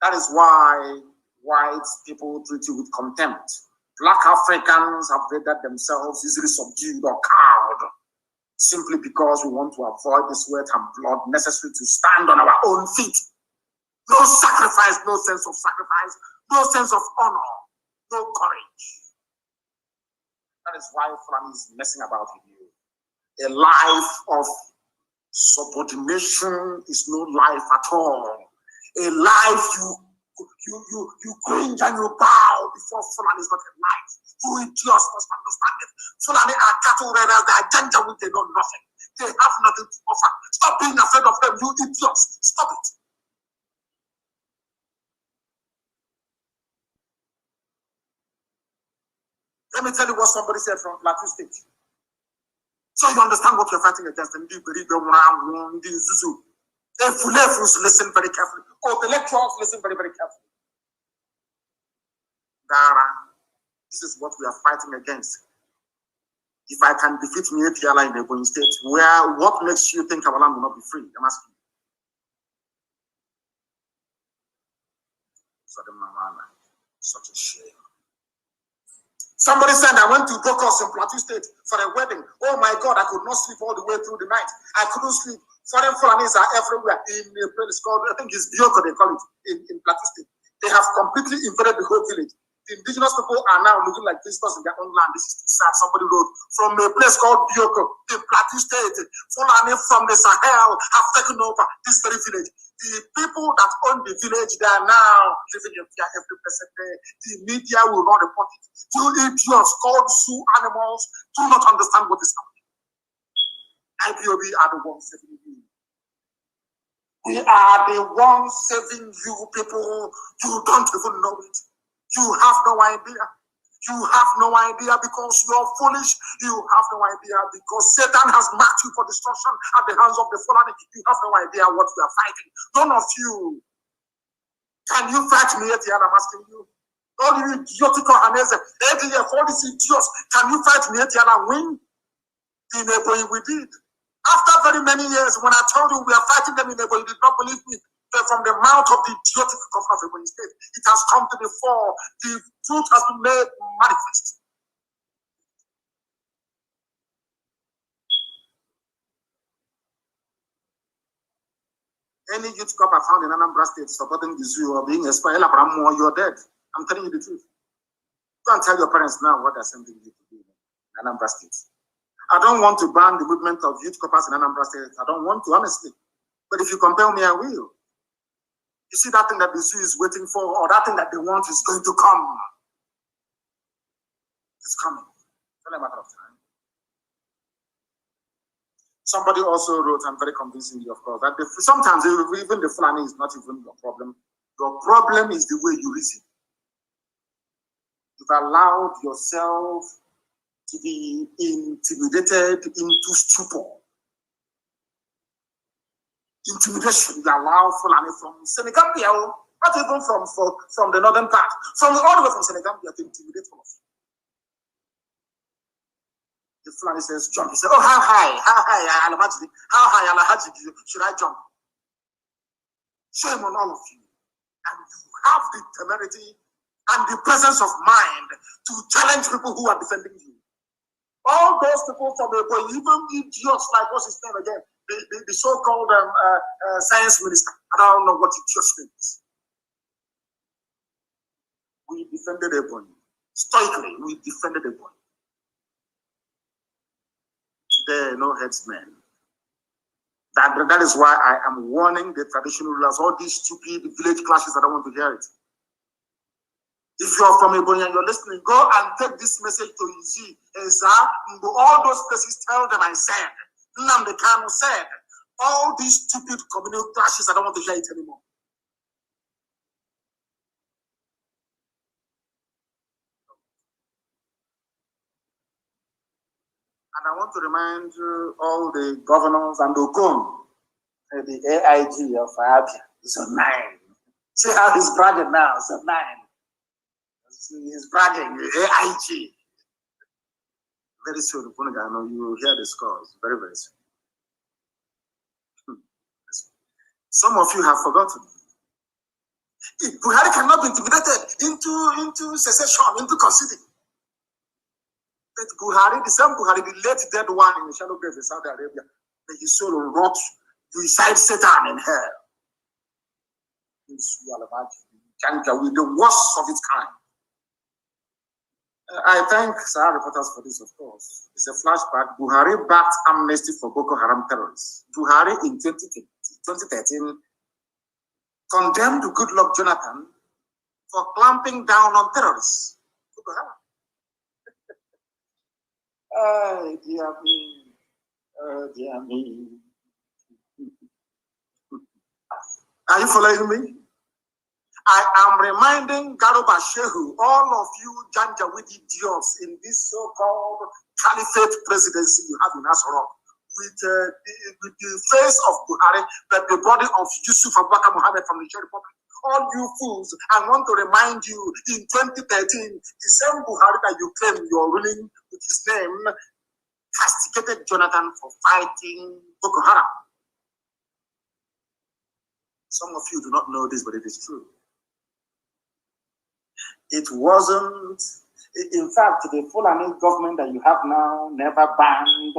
That is why white people treat you with contempt. Black Africans have rendered themselves easily subdued or cowed, simply because we want to avoid the sweat and blood necessary to stand on our own feet. No sacrifice, no sense of sacrifice, no sense of honor, no courage. That is why Fulani is messing about with you. A life of subordination is no life at all. A life you cringe and you bow before Fulani is not a life. You idiots must understand it. Fulani are cattle raiders, they are janjaweed, they know nothing. They have nothing to offer. Stop being afraid of them, you idiots. Stop it. Let me tell you what somebody said from Plateau State. So you understand what you're fighting against. The Fulefus listen very carefully. Oh, the lecturers listen very, very carefully. Dara, this is what we are fighting against. If I can defeat Mietiala in the Ebonyi State, what makes you think our land will not be free? I'm asking you. Such a shame. Somebody said I went to Bokos in Plateau State for a wedding. Oh my God, I could not sleep all the way through the night. I couldn't sleep. Foreign Fulanis are everywhere in a place called, I think it's Bioko, they call it, in Plateau State. They have completely invaded the whole village. The indigenous people are now looking like visitors in their own land. This is sad. Somebody wrote from a place called Bioko in Plateau State. Fulani from the Sahel have taken over this very village. The people that own the village, they are now living in fear every person day. The media will not report it. You idiots called zoo animals do not understand what is happening. IPOB are the ones saving you. We are the ones saving you people. You don't even know it. You have no idea. You have no idea because you're foolish. You have no idea because Satan has marked you for destruction at the hands of the Fulani. You have no idea what we are fighting. None of you. Can you fight me at the end? I'm asking you. All you idiotic Hanese, all these idiots, can you fight me at the end and win? In Ebonyi we did. After very many years, when I told you we are fighting them in Ebo, you did not believe me. But from the mouth of the idiotic governor of Ebonyi State, it has come to the fore. The truth has been made manifest. Any youth cop I found in Anambra State supporting the zoo or being expelled, you're dead. I'm telling you the truth. Go and tell your parents now what they're sending you to do in Anambra State. I don't want to ban the movement of youth coppers in Anambra State. I don't want to, honestly. But if you compel me, I will. You see that thing that the zoo is waiting for, or that thing that they want is going to come. It's coming. It's only a matter of time. Somebody also wrote, and very convincingly, of course, that sometimes even the Fulani is not even your problem. Your problem is the way you reason. You've allowed yourself to be intimidated into stupor. Intimidation, you allow Fulani from Senegambia, not even from the northern part, all the way from Senegambia to intimidate all of you. The Fulani says, jump. He said, oh, how high, Alhaji, should I jump? Shame on all of you. And you have the temerity and the presence of mind to challenge people who are defending you. All those people from the boy, even idiots like, what's his name again? The so-called science minister. I don't know what idiot's name is. We defended Ebonyi. Stoically, we defended Ebonyi. Today, no headsmen. That is why I am warning the traditional rulers, all these stupid village clashes, I don't want to hear it. If you're from Ebonyi and you're listening, go and take this message to Izi, Eza, all those places, tell them I said, Nnamdi Kanu said, all these stupid communal clashes, I don't want to hear it anymore. And I want to remind all the governors and Okon, the AIG of Abia, Zone 9. See how he's bragging now, Zone 9. He's bragging, AIG. Very soon, you will hear the scores. Very, very soon. Some of you have forgotten. Buhari cannot be intimidated into secession, into conceding. But Buhari, the same Buhari, the late dead one in the shallow grave in Saudi Arabia, may his soul rot beside Satan in hell. With the worst of its kind. I thank Sahara reporters for this, of course. It's a flashback. Buhari backed amnesty for Boko Haram terrorists. Buhari in 2013 condemned Goodluck Jonathan for clamping down on terrorists. Boko Haram. Oh, dear me. Oh, dear me. Are you following me? I am reminding Garuba Shehu, all of you Janjaweed idiots in this so-called caliphate presidency you have in Asarok, with the face of Buhari, but the body of Yusuf Abubakar Mohammed from the Niger Republic. All you fools, I want to remind you, in 2013, the same Buhari that you claim you are ruling with his name, castigated Jonathan for fighting Boko Haram. Some of you do not know this, but it is true. It wasn't, in fact, the Fulani government that you have now never banned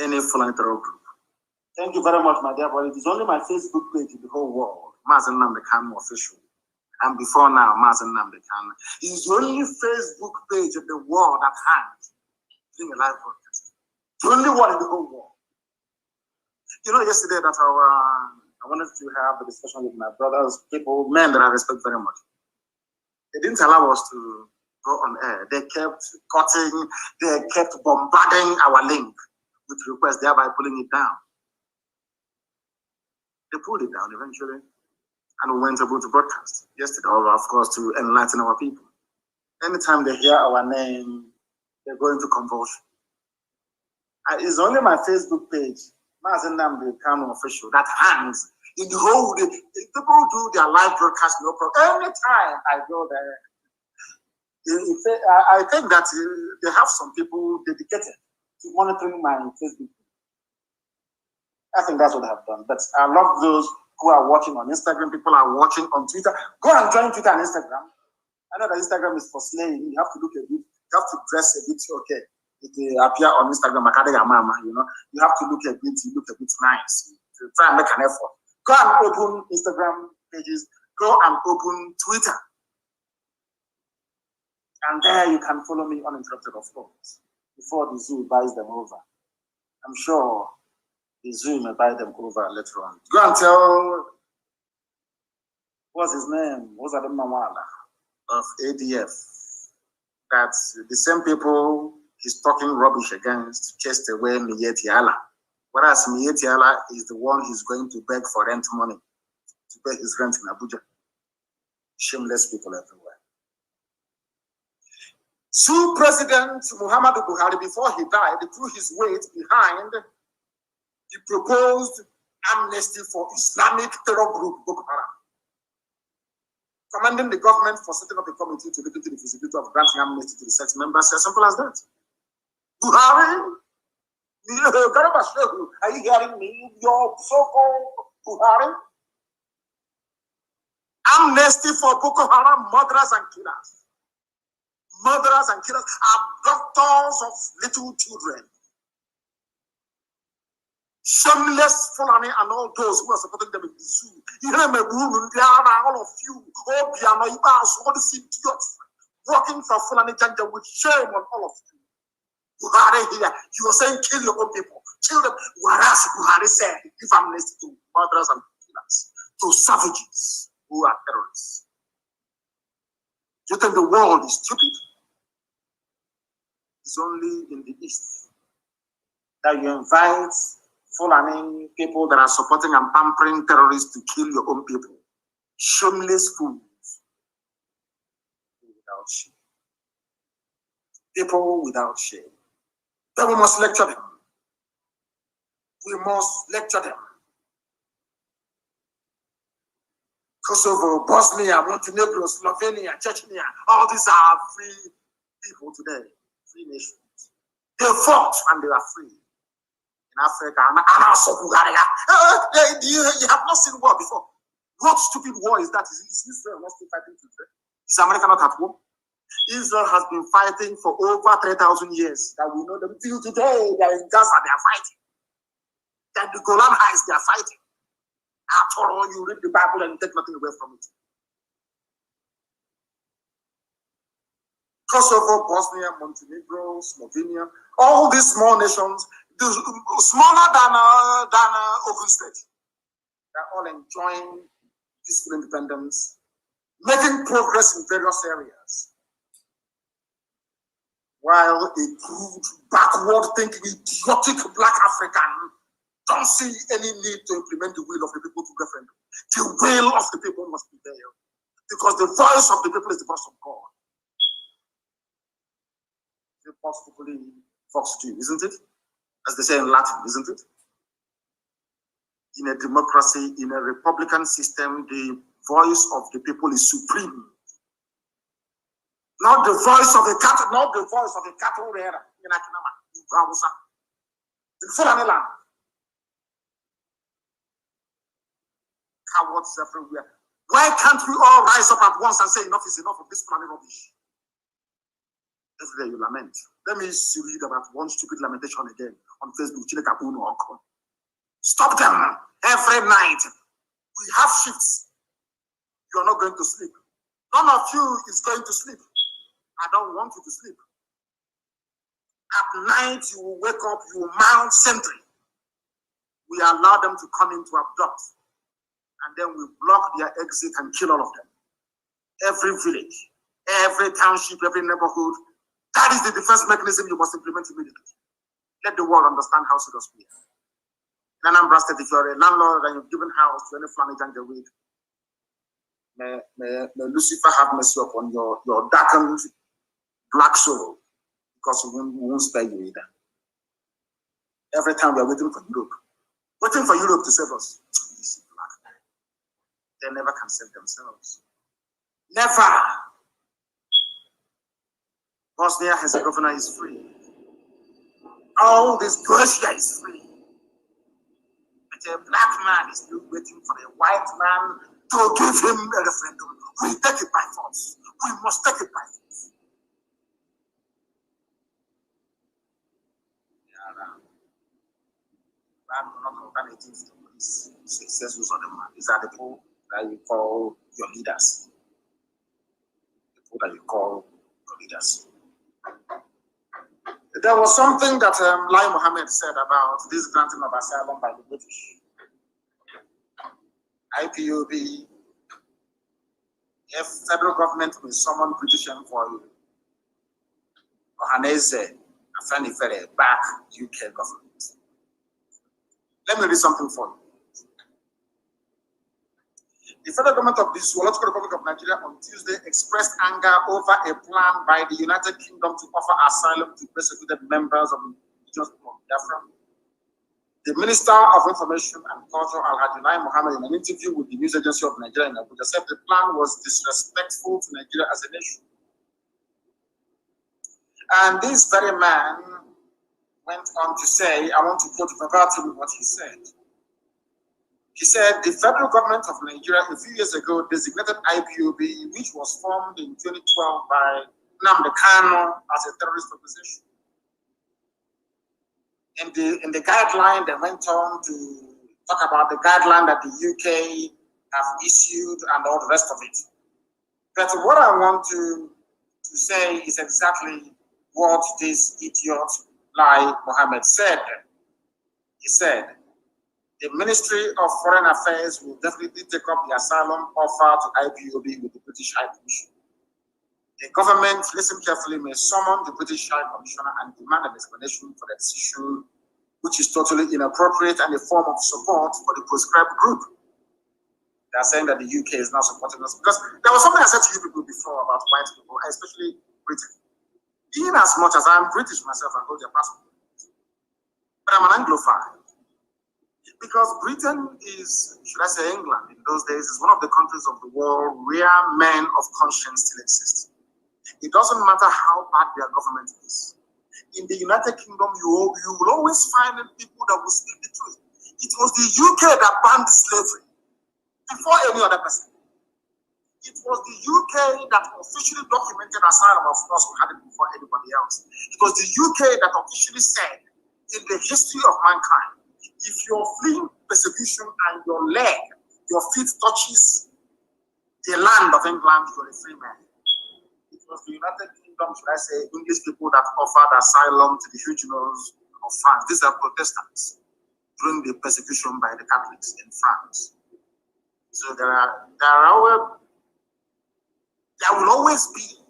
any Fulani terror group. Thank you very much, my dear boy. It is only my Facebook page in the whole world, Nnamdi Kanu official. And before now, Nnamdi Kanu. It is the only Facebook page in the world that has doing a live broadcast. The only one in the whole world. You know, yesterday that I wanted to have a discussion with my brothers, people, men that I respect very much. They didn't allow us to go on air. They kept cutting, they kept bombarding our link with requests, thereby pulling it down. They pulled it down eventually, and we weren't able to broadcast yesterday, or of course to enlighten our people. Anytime they hear our name, they go into convulsion. It's only my Facebook page, Nnamdi Kanu official, that hangs in the whole day. People do their live broadcast, no problem. Anytime I go there, I think that they have some people dedicated to monitoring my Facebook. I think that's what they have done. But I love those who are watching on Instagram. People are watching on Twitter. Go and join Twitter and Instagram. I know that Instagram is for slaying. You have to look a bit. You have to dress a bit okay. It appear on Instagram. You know, you have to look a bit. You look a bit nice. You try and make an effort. Go and open Instagram pages. Go and open Twitter. And there you can follow me uninterrupted, of course, before the zoo buys them over. I'm sure the zoo may buy them over later on. Go and tell, what's his name? What's that Mawala of ADF? That the same people he's talking rubbish against chased away Miyetti Allah. Whereas Miyetti Allah is the one he's going to beg for rent money to pay his rent in Abuja. Shameless people everywhere. Zoo President Muhammadu Buhari, before he died, threw his weight behind the proposed amnesty for Islamic terror group Boko Haram, commanding the government for setting up a committee to look into the feasibility of granting amnesty to the sex members. As simple as that. Buhari, are you hearing me? Your so-called Buhari? Amnesty for Boko Haram murderers and killers. Murderers and killers, abductors of little children. Shameless Fulani and all those who are supporting them in the zoo. All of you, all these idiots working for Fulani Janja with shame on all of you. Buhari here, you are saying kill your own people, kill them. Whereas Buhari said, give amnesty to murderers and killers, to savages who are terrorists. You think the world is stupid? It's only in the East that you invite Fulani people that are supporting and pampering terrorists to kill your own people. Shameless fools. Without shame. People without shame. Then we must lecture them. We must lecture them. Kosovo, Bosnia, Montenegro, Slovenia, Chechnya, all these are free people today. Free nations. They fought and they are free. In Africa, and also Bulgaria. You have not seen war before. What stupid war is that? Is Israel not still fighting today? Is America not at war? Israel has been fighting for over 3,000 years. That we know them till today. They are in Gaza, they are fighting. That the Golan Heights, they are fighting. After all, you read the Bible and take nothing away from it. Kosovo, Bosnia, Montenegro, Slovenia, all these small nations, smaller than Ogun State, they're all enjoying peaceful independence, making progress in various areas. While a crude, backward-thinking, idiotic Black African don't see any need to implement the will of the people to referendum. The will of the people must be there, because the voice of the people is the voice of God. Possibly Fox 2, isn't it? As they say in Latin, isn't it? In a democracy, in a republican system, the voice of the people is supreme. Not the voice of the cattle, not the voice of the cattle rearer in Akinama, in Hausa, in Fulani land. Cowards everywhere. Why can't we all rise up at once and say enough is enough of this Fulani rubbish? Every day you lament. Let me read about one stupid lamentation again on Facebook. Stop them every night. We have shifts. You are not going to sleep. None of you is going to sleep. I don't want you to sleep. At night you will wake up, you will mount sentry. We allow them to come in to abduct. And then we block their exit and kill all of them. Every village, every township, every neighborhood. That is the defense mechanism you must implement immediately. Let the world understand how serious we are. In Anambra State, if you're a landlord and you've given house to any Fulani Janja weed, may Lucifer have mercy upon your darkened black soul, because we won't spare you either. Every time we are waiting for Europe to save us. They never can save themselves. Never. Bosnia-Herzegovina is free. All this Russia is free. But a black man is still waiting for a white man to give him a referendum. We take it by force. We must take it by force. There are not alternatives to this successes on the man. These are the people that you call your leaders. The people that you call your leaders. There was something that Lai Mohammed said about this granting of asylum by the British. IPOB, if federal government will summon British envoy Ohaneze Afenifere back UK government. Let me read something for you. The federal government of the Zoological Republic of Nigeria on Tuesday expressed anger over a plan by the United Kingdom to offer asylum to persecuted members of the indigenous people of Biafra. The Minister of Information and Culture, Alhaji Lai Mohammed, in an interview with the news agency of Nigeria in Abuja, said the plan was disrespectful to Nigeria as a nation. And this very man went on to say, I want to quote verbatim what he said. He said, the federal government of Nigeria a few years ago designated IPOB, which was formed in 2012 by Nnamdi Kanu, as a terrorist organization. In the guideline, they went on to talk about the guideline that the UK have issued and all the rest of it. But what I want to say is exactly what this idiot Lai Mohammed said. He said, the Ministry of Foreign Affairs will definitely take up the asylum offer to IPOB with the British High Commission. The government, listen carefully, may summon the British High Commissioner and demand an explanation for the decision, which is totally inappropriate and a form of support for the proscribed group. They are saying that the UK is now supporting us. Because there was something I said to you people before about white people, especially Britain. In as much as I'm British myself and hold their passport, but I'm an Anglophile. Because Britain is, should I say England in those days, is one of the countries of the world where men of conscience still exist. It doesn't matter how bad their government is. In the United Kingdom, you will always find people that will speak the truth. It was the UK that banned slavery before any other person. It was the UK that officially documented asylum. Of course, we had it before anybody else. It was the UK that officially said, in the history of mankind, if you're fleeing persecution and your feet touches the land of England, you're a free man. It was the United Kingdom, should I say, English people that offered asylum to the Huguenots of France. These are Protestants during the persecution by the Catholics in France. So there will always be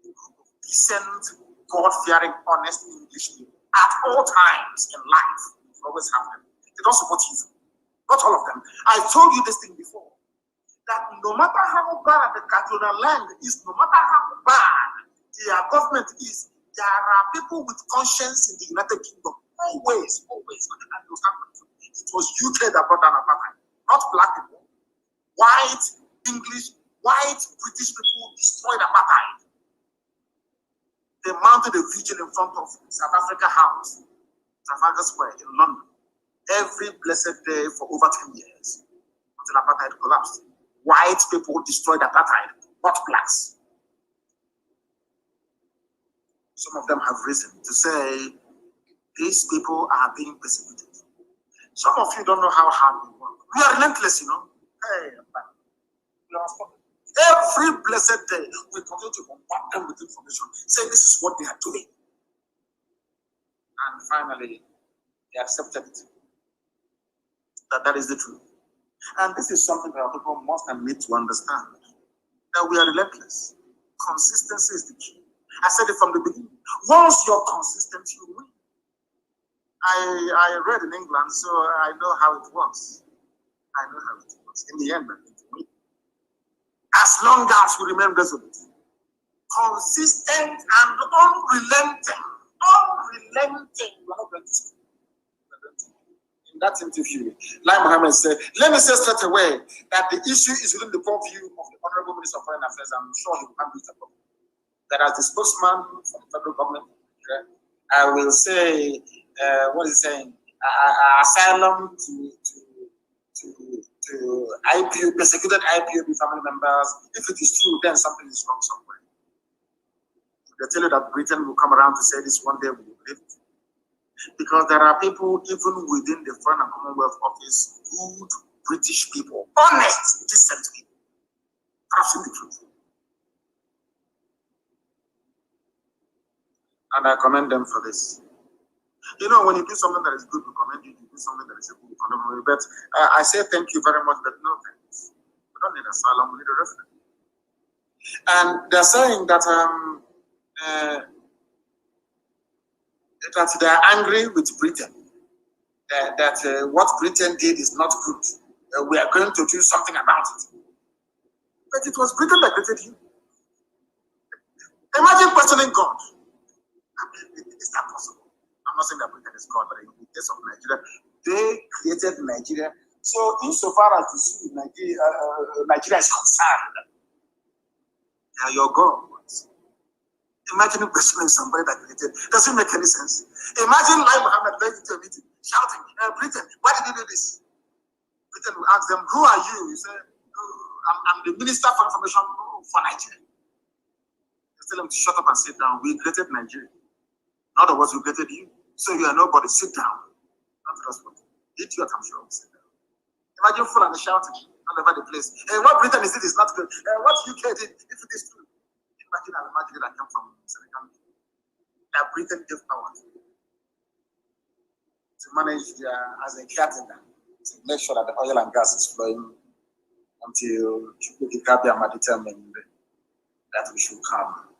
a group of decent, God-fearing, honest English people at all times in life. It will always happen. They don't support you. Not all of them. I told you this thing before, that no matter how bad the Catalan land is, no matter how bad their government is, there are people with conscience in the United Kingdom. Always. It was UK that brought down apartheid, not black people. White, English, white, British people destroyed apartheid. They mounted a vigil in front of South Africa House, Trafalgar Square in London, every blessed day for over 10 years until apartheid collapsed. White people destroyed apartheid, not blacks. Some of them have risen to say these people are being persecuted. Some of you don't know how hard we work. We are relentless, you know. Hey, every blessed day, we continue to bombard them with information, say this is what they are doing. And finally, they accepted it. That is the truth. And this is something that our people must and need to understand. That we are relentless. Consistency is the key. I said it from the beginning. Once you're consistent, you win. I read in England, so I know how it works. In the end, we're going to win. As long as we remain resolute, consistent and unrelenting, we're not going to stop. In that interview, Lai Mohammed said, let me say straight away that the issue is within the purview of the Honorable Minister of Foreign Affairs. I'm sure he will handle it appropriately. that as the spokesman for the federal government, I will say, what is saying, asylum to IPO, persecuted IPOB family members. If it is true, then something is wrong somewhere. They tell you that Britain will come around to say this one day, we will believe it. Because there are people, even within the Foreign and Commonwealth Office, good British people, honest, decent people, passing the truth. And I commend them for this. You know, when you do something that is good, we commend you. You do something that is good, we commend you. But I say thank you very much, but no thanks. We don't need asylum, we need a referendum. And they're saying that that they are angry with Britain. That what Britain did is not good. We are going to do something about it. But it was Britain that created you. Imagine questioning God. Is that possible? I'm not saying that Britain is God, but in the case of Nigeria, they created Nigeria. So insofar as the issue Nigeria is concerned, they are your gods. Imagine questioning somebody that created. Doesn't make any sense. Imagine Lai Mohammed going into a meeting, shouting, Britain, why did you do this? Britain will ask them, who are you? You say, I'm the Minister for Information for Nigeria. They tell them to shut up and sit down. We created Nigeria. In other words, we created you. So you are nobody. Sit down. Not trustworthy. Idiot, I'm sure. Sit down. Imagine Fulani shouting all over the place. What Britain is it is not good. What UK did, if it is true. Imagine an imaginary that came from Senegal. That Britain gave power to manage as a caretaker to make sure that the oil and gas is flowing until Chukwuka are determined that we should come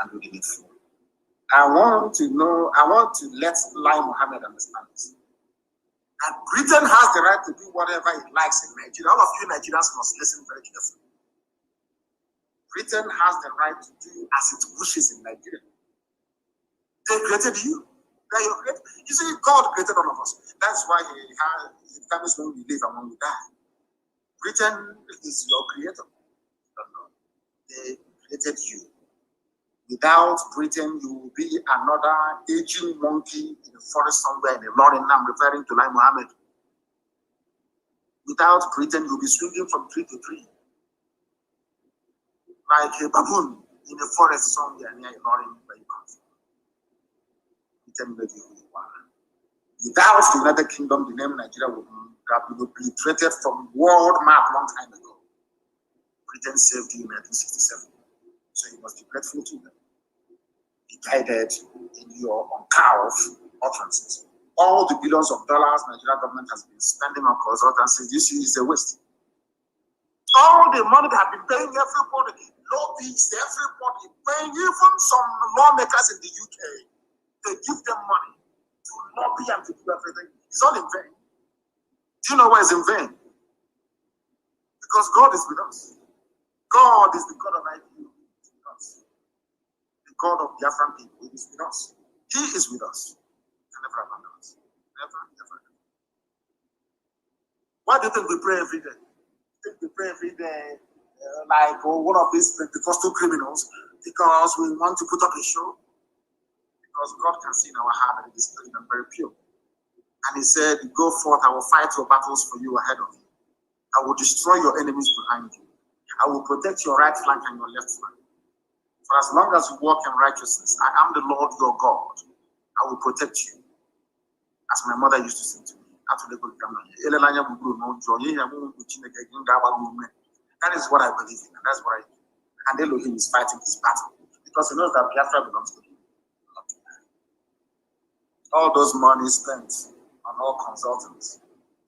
and do the needful. I want to let Lai Mohammed understand this. And Britain has the right to do whatever it likes in Nigeria. All of you Nigerians must listen very carefully. Britain has the right to do as it wishes in Nigeria. They created you. They are your creator. You see, God created all of us. That's why He determines when we live and when we die. Britain is your creator. They created you. Without Britain, you will be another aging monkey in the forest somewhere in the Lorry. I'm referring to Lai Mohammed. Without Britain, you'll be swinging from tree to tree. Like a baboon in the forest somewhere near Lorry. Britain made you who you are. Without the United Kingdom, the name Nigeria would have been obliterated from world map a long time ago. Britain saved you in 1967. So you must be grateful to them. Be guided in your uncouth utterances. All the billions of dollars Nigeria government has been spending on consultancies, this is a waste. All the money they have been paying everybody, lobbyists, everybody, paying even some lawmakers in the UK, they give them money to lobby and to do everything. It's all in vain. Do you know why it's in vain? Because God is with us. God is the God of IPU. The God of Biafran people is with us. He is with us. He can never abandon us. Never, never. Why do you think we pray every day? You think we pray every day like one of these Pentecostal criminals because we want to put up a show? Because God can see in our heart that it is clean and very pure. And He said, go forth, I will fight your battles for you ahead of you. I will destroy your enemies behind you. I will protect your right flank and your left flank. For as long as you walk in righteousness, I am the Lord your God. I will protect you. As my mother used to say to me, that is what I believe in, and that's what I do. And Elohim is fighting his battle because he knows that Biafra belongs to him. All those money spent on all consultants,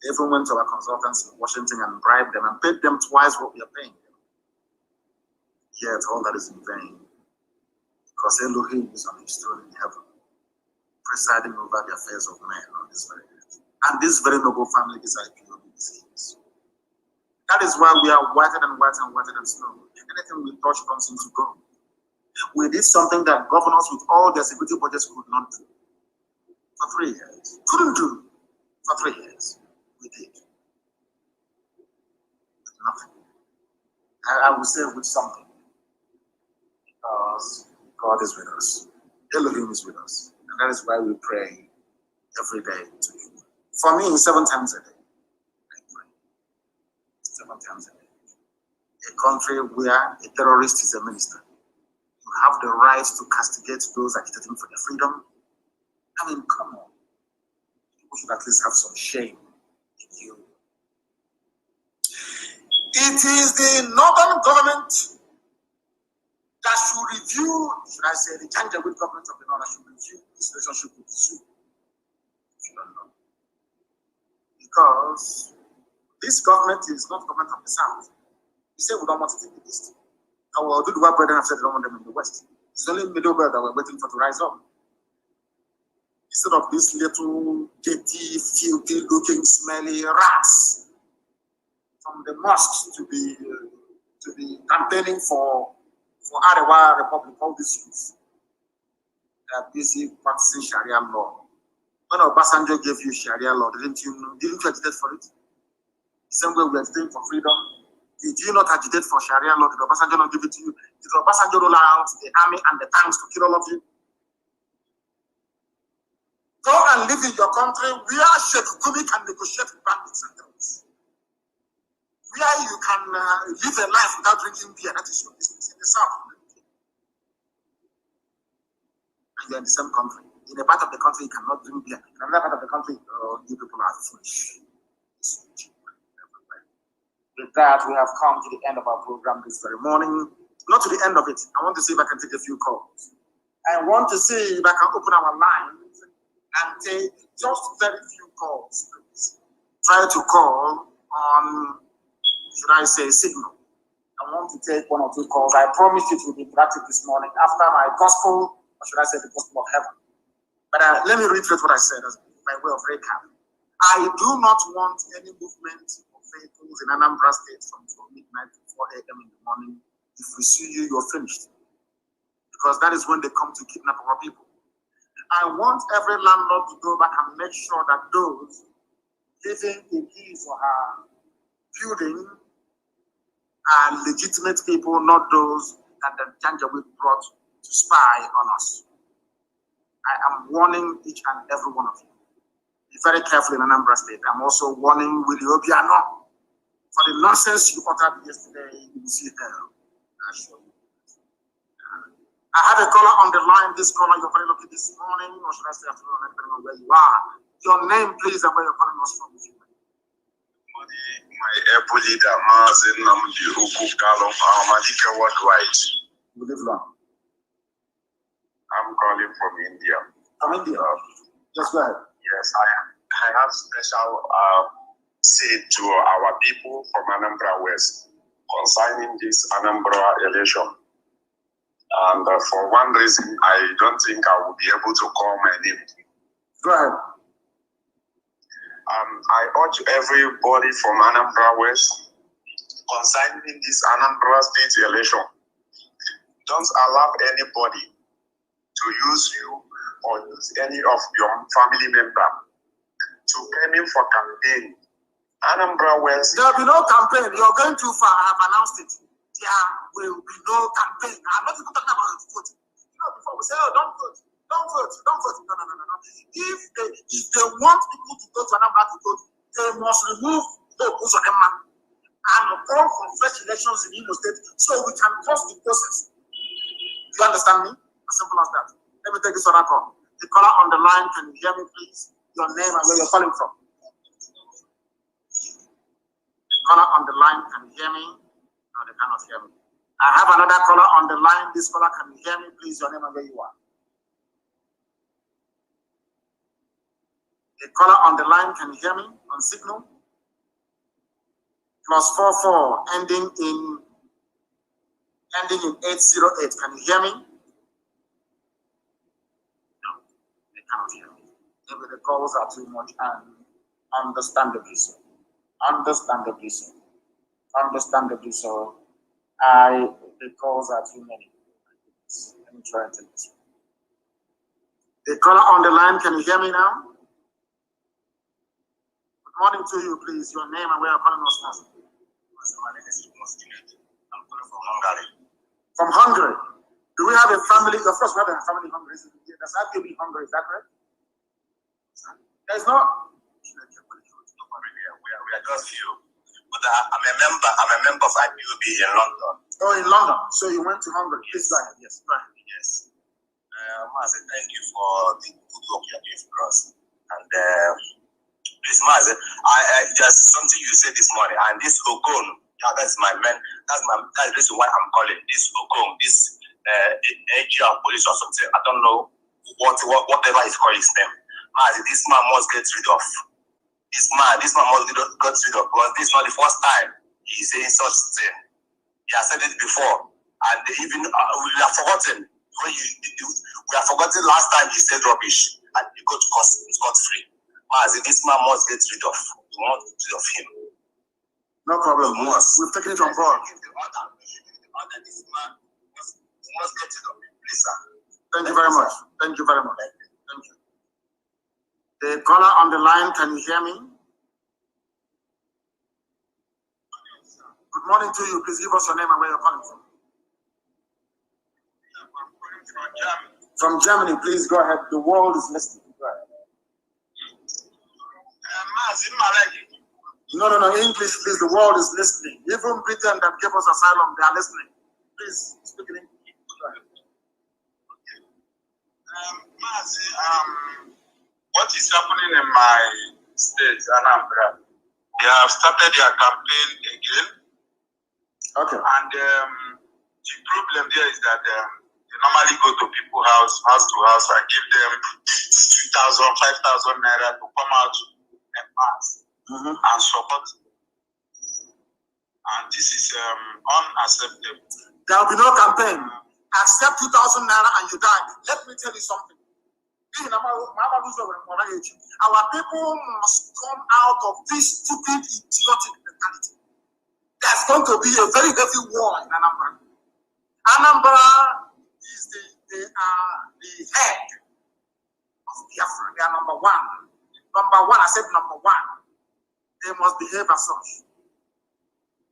they even went to our consultants in Washington and bribed them and paid them twice what we are paying them. Yet all that is in vain, because Elohim is on his throne in heaven, presiding over the affairs of men on this very earth. And this very noble family is IPOB disease. That is why we are whiter and whiter and whiter than snow. Anything we touch turns into gold. We did something that governors with all their security budgets could not do. For 3 years. Couldn't do. For 3 years. We did. With nothing. I will say with something. Because God is with us. Elohim is with us. And that is why we pray every day to Him. For me, 7 times a day, I pray. 7 times a day. A country where a terrorist is a minister. You have the right to castigate those agitating for their freedom. I mean, come on. People should at least have some shame in you. It is the northern government that should review, should I say, the Janjaweed government of the north that should review this relationship with the Zoo. If you don't know. Because this government is not government of the south. We say we don't want it in the east. Our Duduwa brethren have said they don't want them in the west. It's only middle belt that we're waiting for to rise up. Instead of these little dirty, filthy looking, smelly rats from the mosques to be campaigning for Arewa Republic, all these youths. They are busy practicing Sharia law. When Obasanjo gave you Sharia law, didn't you agitate for it? The same way we are agitating for freedom. Did you not agitate for Sharia law? Did Obasanjo not give it to you? Did Obasanjo roll out the army and the tanks to kill all of you? Go and live in your country where Sheikh Kumi can negotiate with bandits and terrorists. Where you can live a life without drinking beer. That is your business in the south. And you're in the same country. In a part of the country, you cannot drink beer. In another part of the country, you people are foolish. With that, we have come to the end of our program this very morning. Not to the end of it. I want to see if I can take a few calls. I want to see if I can open our lines and take just very few calls, please. Try to call on, should I say, signal. I want to take 1 or 2 calls. I promised it will be interactive this morning after my gospel, or should I say the gospel of heaven. But let me reiterate what I said as by way of recap. I do not want any movement of vehicles in Anambra State from midnight to 4 a.m. in the morning. If we see you, you're finished. Because that is when they come to kidnap our people. I want every landlord to go back and make sure that those living in his or her building are legitimate people, not those that the Janjaweed brought to spy on us. I am warning each and every one of you. Be very careful in Anambra State. I'm also warning Willie Obiano for the nonsense you uttered yesterday. You will see hell. I assure you. I have a caller on the line. This caller, you're very lucky this morning, or should I say afternoon, depending on where you are. Your name, please, and where you're calling us from. My Apple leader, Nnamdi, worldwide. You live long. I'm calling from India. From India? Just go ahead. Yes, I have special say to our people from Anambra West concerning this Anambra election. And for one reason, I don't think I will be able to call my name. Go ahead. I urge everybody from Anambra West concerning this Anambra State election. Don't allow anybody to use you or use any of your family member to come in for campaign. Anambra West. There will be no campaign. You're going too far. I have announced it. There will be no campaign. I'm not even talking about voting. You know, before we say, oh, don't vote. Don't vote. Don't vote. No. If they want people to go to Anambra to vote, they must remove the Uzodema and call for fresh elections in Imo State so we can trust the process. Do you understand me? As simple as that. Let me take this other call. The caller on the line, can you hear me, please? Your name and where you're calling from. The caller on the line, can you hear me? No, they cannot hear me. I have another caller on the line. This caller, can you hear me, please? Your name and where you are. The caller on the line, can you hear me on signal? +44 ending in 808. Can you hear me? No, they cannot hear me. Maybe the calls are too much, and understandably so. Understandably so. Understandably so. The calls are too many. Let me try and take this one. The caller on the line, can you hear me now? Good morning to you, please. Your name and where you're calling us from. My name is I'm calling from Hungary. From Hungary. Do we have a family? Of course, we have a family hungry. Does that give me hungry? Is that correct? There's not. We are just few. But I'm a member of IPOB in London. Oh, in London. So you went to Hungary. Please go ahead. Yes, go ahead. Yes. Mazi, thank you for the good work you are doing for us. And please, Mazi, just something you said this morning. And this Okon, that's my man. That's the reason why I'm calling this Okon, this AGR police or something. I don't know whatever is called his name. Mazi, this man must get rid of. This man must get rid of, because this is not the first time he is saying such thing. He has said it before, and even we have forgotten. We have forgotten last time he said rubbish, and he got free. This man must get rid of. We must get rid of him. No problem. We've taken it on board. This man must get rid of him, please, sir. Thank you very much. Thank you very much. Thank you. The caller on the line, can you hear me? Good morning to you. Please give us your name and where you're calling from. I'm calling from Germany. From Germany, please go ahead. The world is listening. Go ahead. No. English, please. The world is listening. Even Britain that gave us asylum, they are listening. Please speak in English. Go ahead. What is happening in my state, Nnamdi? They have started their campaign again. Okay. And the problem there is that they normally go to people's house to house, and give them 2,000, 5,000 naira to come out and pass and support. And this is unacceptable. There will be no campaign. Accept 2,000 naira and you die. Let me tell you something. Our people must come out of this stupid, idiotic mentality. There's going to be a very heavy war in Anambra. Anambra is the head of Biafra. They are number one. I said number one. They must behave as such.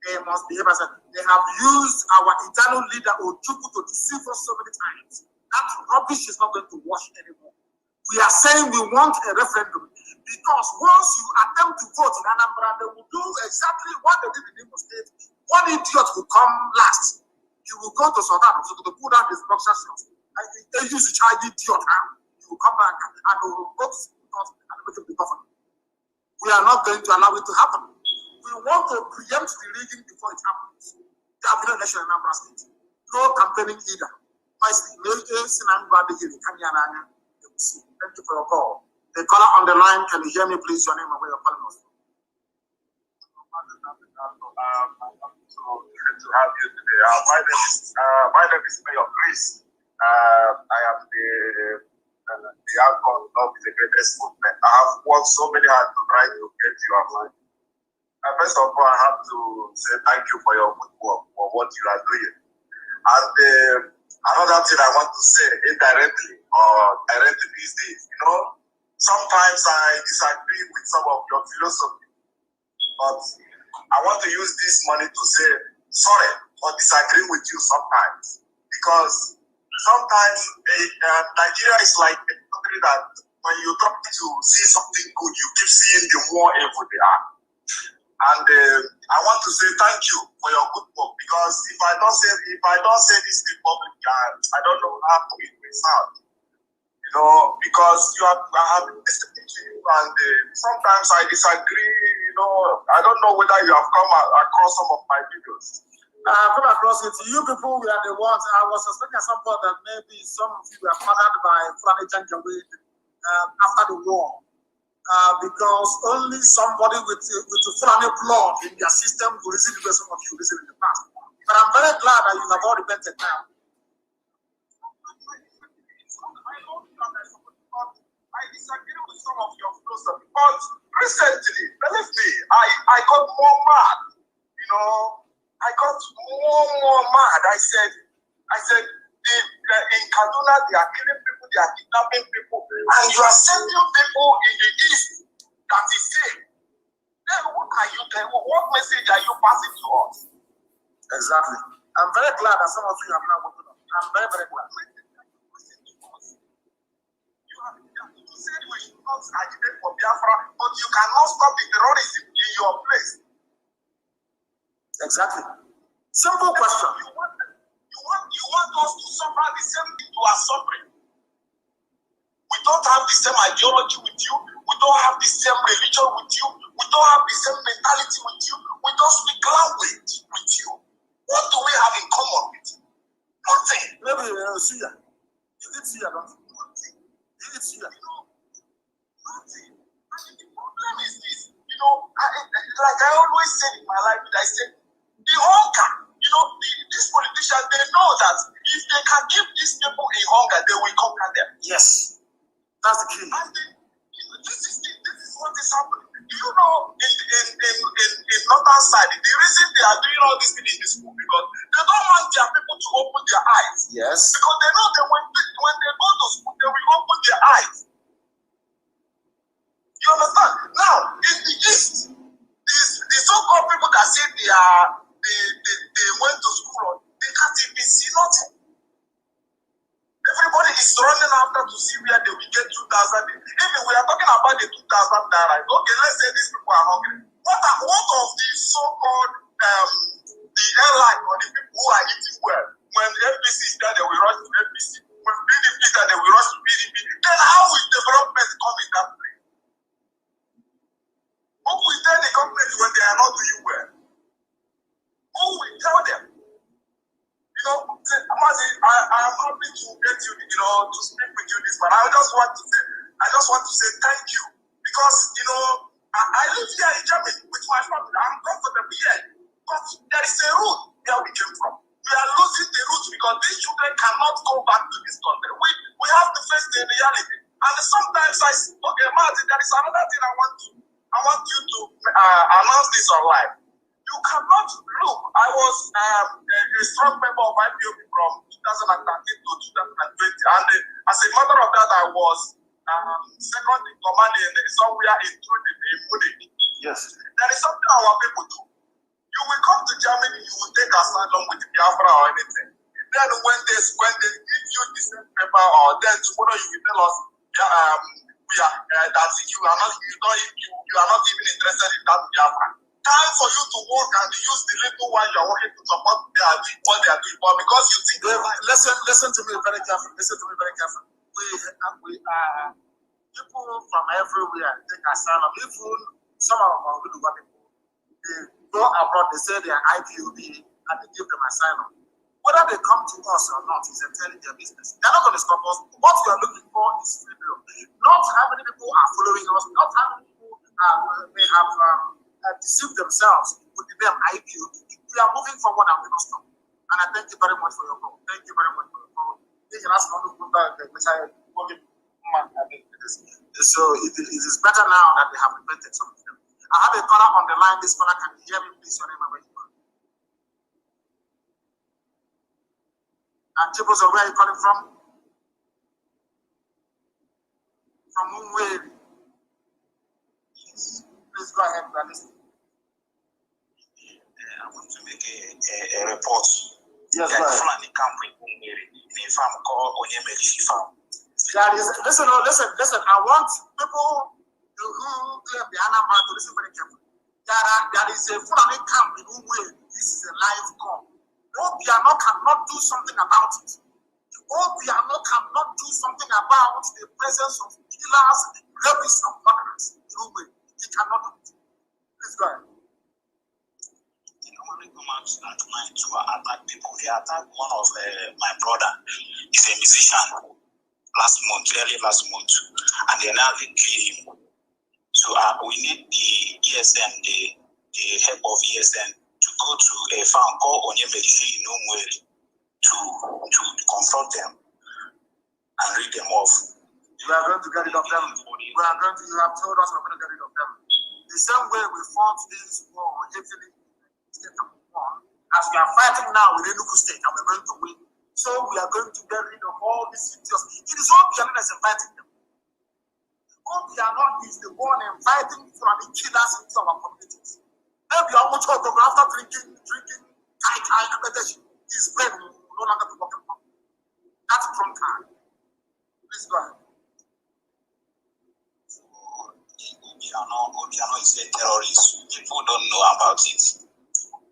They must behave as such. They have used our eternal leader Ojukwu to deceive us so many times. That rubbish is not going to wash anymore. We are saying we want a referendum because once you attempt to vote in Anambra, they will do exactly what they did in Imo State. One idiot will come last. He will go to Sudan to pull down his boxer shorts. They use the child idiot. He will come back and will go to court and make him the governor. We are not going to allow it to happen. We want to preempt the rigging before it happens. There have been no election in Anambra State. No campaigning either. Thank you for your call. The caller on the line, can you hear me, please? Your name and where you're calling us from. To have you today. My name is Mayor Chris. I am the outcome of the greatest movement. I have worked so many hard to try to get you online. First of all, I have to say thank you for your good work, for what you are doing. And another thing I want to say indirectly or directly these days, sometimes I disagree with some of your philosophy, but I want to use this money to say sorry for disagreeing with you sometimes, because sometimes Nigeria is like a country that when you come to see something good, you keep seeing the more evil they are. And I want to say thank you for your good work, because if I don't say this in public, I don't know how it will sound. Because I have been listening to you, and sometimes I disagree. I don't know whether you have come across some of my videos. I've come across it. You people were the ones. I was suspecting at some point that maybe some of you were fathered by Fulani Janjaweed after the war. Because only somebody with Fulani blood in their system will receive the way some of you received in the past. But I'm very glad that you have all repented now. I disagree with some of your philosophy, but recently, believe me, I got more mad. I got more mad. I said, in Kanu, they are killing people, they are kidnapping people, and you are sending people in the east that is safe. Then what are you doing? What message are you passing to us? Exactly. I'm very glad that some of you have now woken up. I'm very, very glad. You said we should not agitate for Biafra, but you cannot stop the terrorism in your place. Exactly. Simple question. You want us to suffer the same thing you are suffering. We don't have the same ideology with you. We don't have the same religion with you. We don't have the same mentality with you. We don't speak language with you. What do we have in common with you? Nothing. Maybe Suya. You did Suya, don't you? Nothing. You did Suya. Nothing. I mean, the problem is this. Like I always say in my life, I say, the hunger, these politicians, they know that if they can keep these people in hunger, they will conquer them. Yes. That's the key. And this is what is happening. Do you know in northern side, the reason they are doing all these things in the school because they don't want their people to open their eyes. Yes. Because they know that when they go to school, they will open their eyes. You understand? Now, in the East, the so-called people that say they went to school, they can't even see nothing. Everybody is running after to see where they will get 2,000. Even we are talking about the 2,000 naira. Okay, let's say these people are hungry. What of the so-called the airline or the people who are eating well? When the FBC is there, they will rush to FBC. When PDP is there, they will rush to PDP. Then how will development come in that place? Who will tell the companies when they are not doing well? Who will tell them? I am happy to get you, to speak with you this, but I just want to say thank you because I live here in Germany with my family. I'm comfortable here, but there is a root where we came from. We are losing the roots because these children cannot go back to this country. We have to face the reality. And sometimes I say, okay, Martin, there is another thing I want you to announce this online. You cannot look. I was a strong member of IPOB from 2013 to 2020, and as a matter of that, I was second in command somewhere in Munich. Yes. There is something our people do. You will come to Germany, you will take asylum with Biafra or anything. Then when they give you the same paper, or then tomorrow you will tell us, we are that you are not even interested in that Biafra. Time for you to work and use the little while you are working to support what they are doing, but because you think listen to me very carefully. Listen to me very carefully. We are people from everywhere take asylum. Even some of our people, they go abroad, they say they are IPOB and they give them asylum. Whether they come to us or not is entirely their business. They're not going to stop us. What we are looking for is freedom. Not how many people are following us, not how many people may have deceived themselves with the name IPOB. We are moving forward and we will not stop. And I thank you very much for your call. Thank you very much for your call. So it is better now that they have repented, some of them. I have a caller on the line. This caller, can you hear me, please? Your name and where you are. And Chibozo, where are you calling from? From Mumweri. Yes. Please go ahead, we are listening. I want to make a report. Yes, go ahead. Fulani camp in Mumweri, in a farm called Onyemelishi farm. Listen. I want people who claim the Nnamdi to listen very carefully. There is a Fulani camp in Mumweri. This is a live call. Obiano cannot do something about it. Obiano cannot do something about the presence of killers, rapists, and murderers in Mumweri. He cannot do it. Please go ahead. When they come out at night to attack people, they attacked one of my brother. He's a musician. Early last month, and they now they kill him. So we need the ESN, the help of ESN, to go to a farm called Onyemelishi in Umweri to confront them and read them off. We are going to get rid of them. You have told us we're going to get rid of them. The same way we fought this war heavily as we are fighting now with Enugu State, and we're going to win. So we are going to get rid of all these cities. It is Obiano that's inviting them. Obiano is the one inviting Fulani killers into our communities. Maybe I want to go after drinking, his brain no longer to work. at from time. Please go ahead. Obiano is a terrorist. People don't know about it.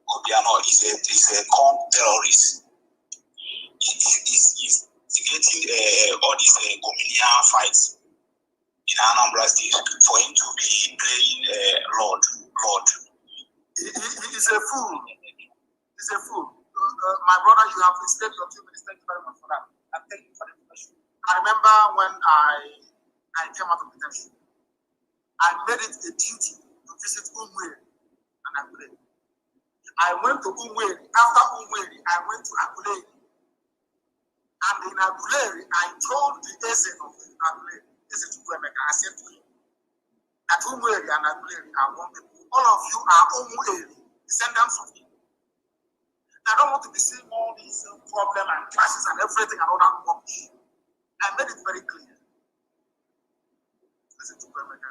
Obiano is a con terrorist. He's instigating all these communal fights in Anambra State for him to be playing Lord. He is a fool. He's a fool. My brother, you have wasted your 2 minutes. Thank you very much for that. And thank you for the information. I remember when I came out of detention, I made it a duty to visit Umweri and Akule. I went to Umweri. After Umweri, I went to Akule. And in Akule, I told the essence of Akule, I said to him, at Umweri and Akule are one people. All of you are Umweri, descendants of him. I don't want to be seeing all these problems and clashes and everything and all that rubbish. I made it very clear. Listen to a man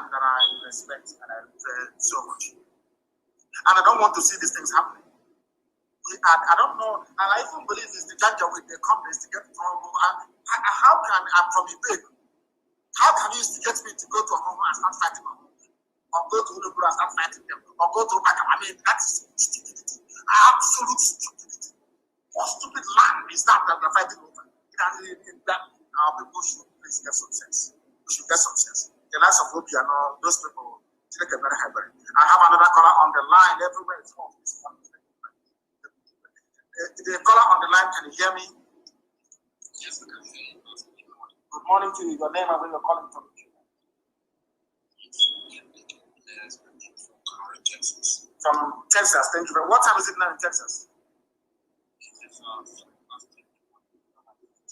that I respect and I revere so much. And I don't want to see these things happening. I don't know, and I even believe it's the danger with the companies to get trouble. How can I, from Ibek, how can you get me to go to a home and start fighting my home? Or go to Uluburu and start fighting them? Or go to Bakam? I mean, that's stupidity. Absolute stupidity. What stupid land is that we're fighting over? That our people should please get some sense. We should get some sense. The likes of Obiano, those people take a very high barrier. I have another caller on the line everywhere. It's off. The caller on the line, can you hear me? Yes, I can hear you. Good morning to you. Your name and where you're calling from. From Texas, thank you very much. What time is it now in Texas?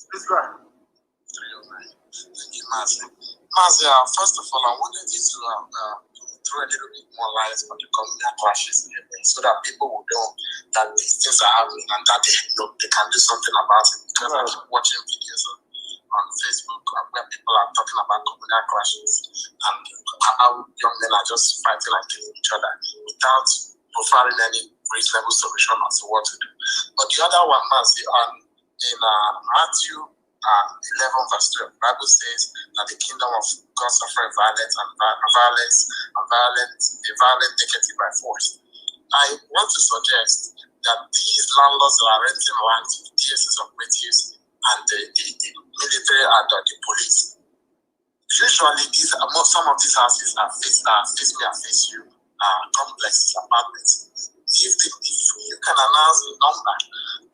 Please go ahead. Thank you, Mazia, first of all, I wanted you to throw a little bit more light on the communal clashes so that people will know that these things are happening and that they can do something about it. Because I keep watching videos on Facebook where people are talking about communal clashes and how young men are just fighting and killing each other without providing any reasonable solution as to what to do. But the other one, in Matthew 11 verse 12, the Bible says that the kingdom of God suffereth violence and the violent take it by force. I want to suggest that these landlords that are renting land to the DSS operatives and the military and the police, usually some of these houses are face me and face you complexes, apartments. If you can announce a number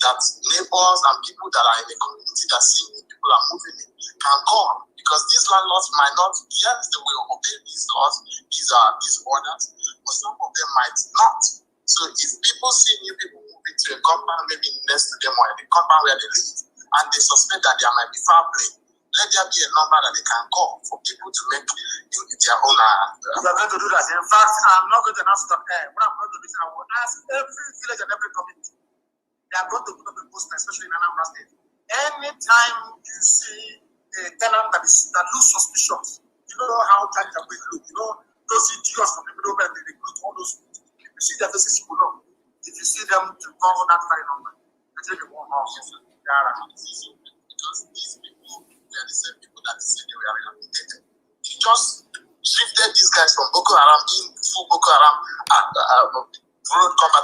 that neighbors and people that are in the community that see people are moving in can come, because these landlords might not, yes, they will obey these laws, these orders, but some of them might not. So if people see new people moving to a compound, maybe next to them or in the compound where they live, and they suspect that there might be foul play, let there be a number that they can call for people to make their own. You are going to do that. In fact, I'm not going to announce it on air. What I'm going to do is I will ask every village and every community. They are going to put up a poster, especially in Anambra State. Anytime you see a tenant that looks suspicious, you know how tenants are going to look. You know those idiots from the middle belt, they recruit all those. If you see their faces, you will know. If you see them to call that very number, actually they won't know. Because these people, they are the same people that say they were rehabilitated. They just shifted these guys from Boko Haram, being full Boko Haram, road combatants.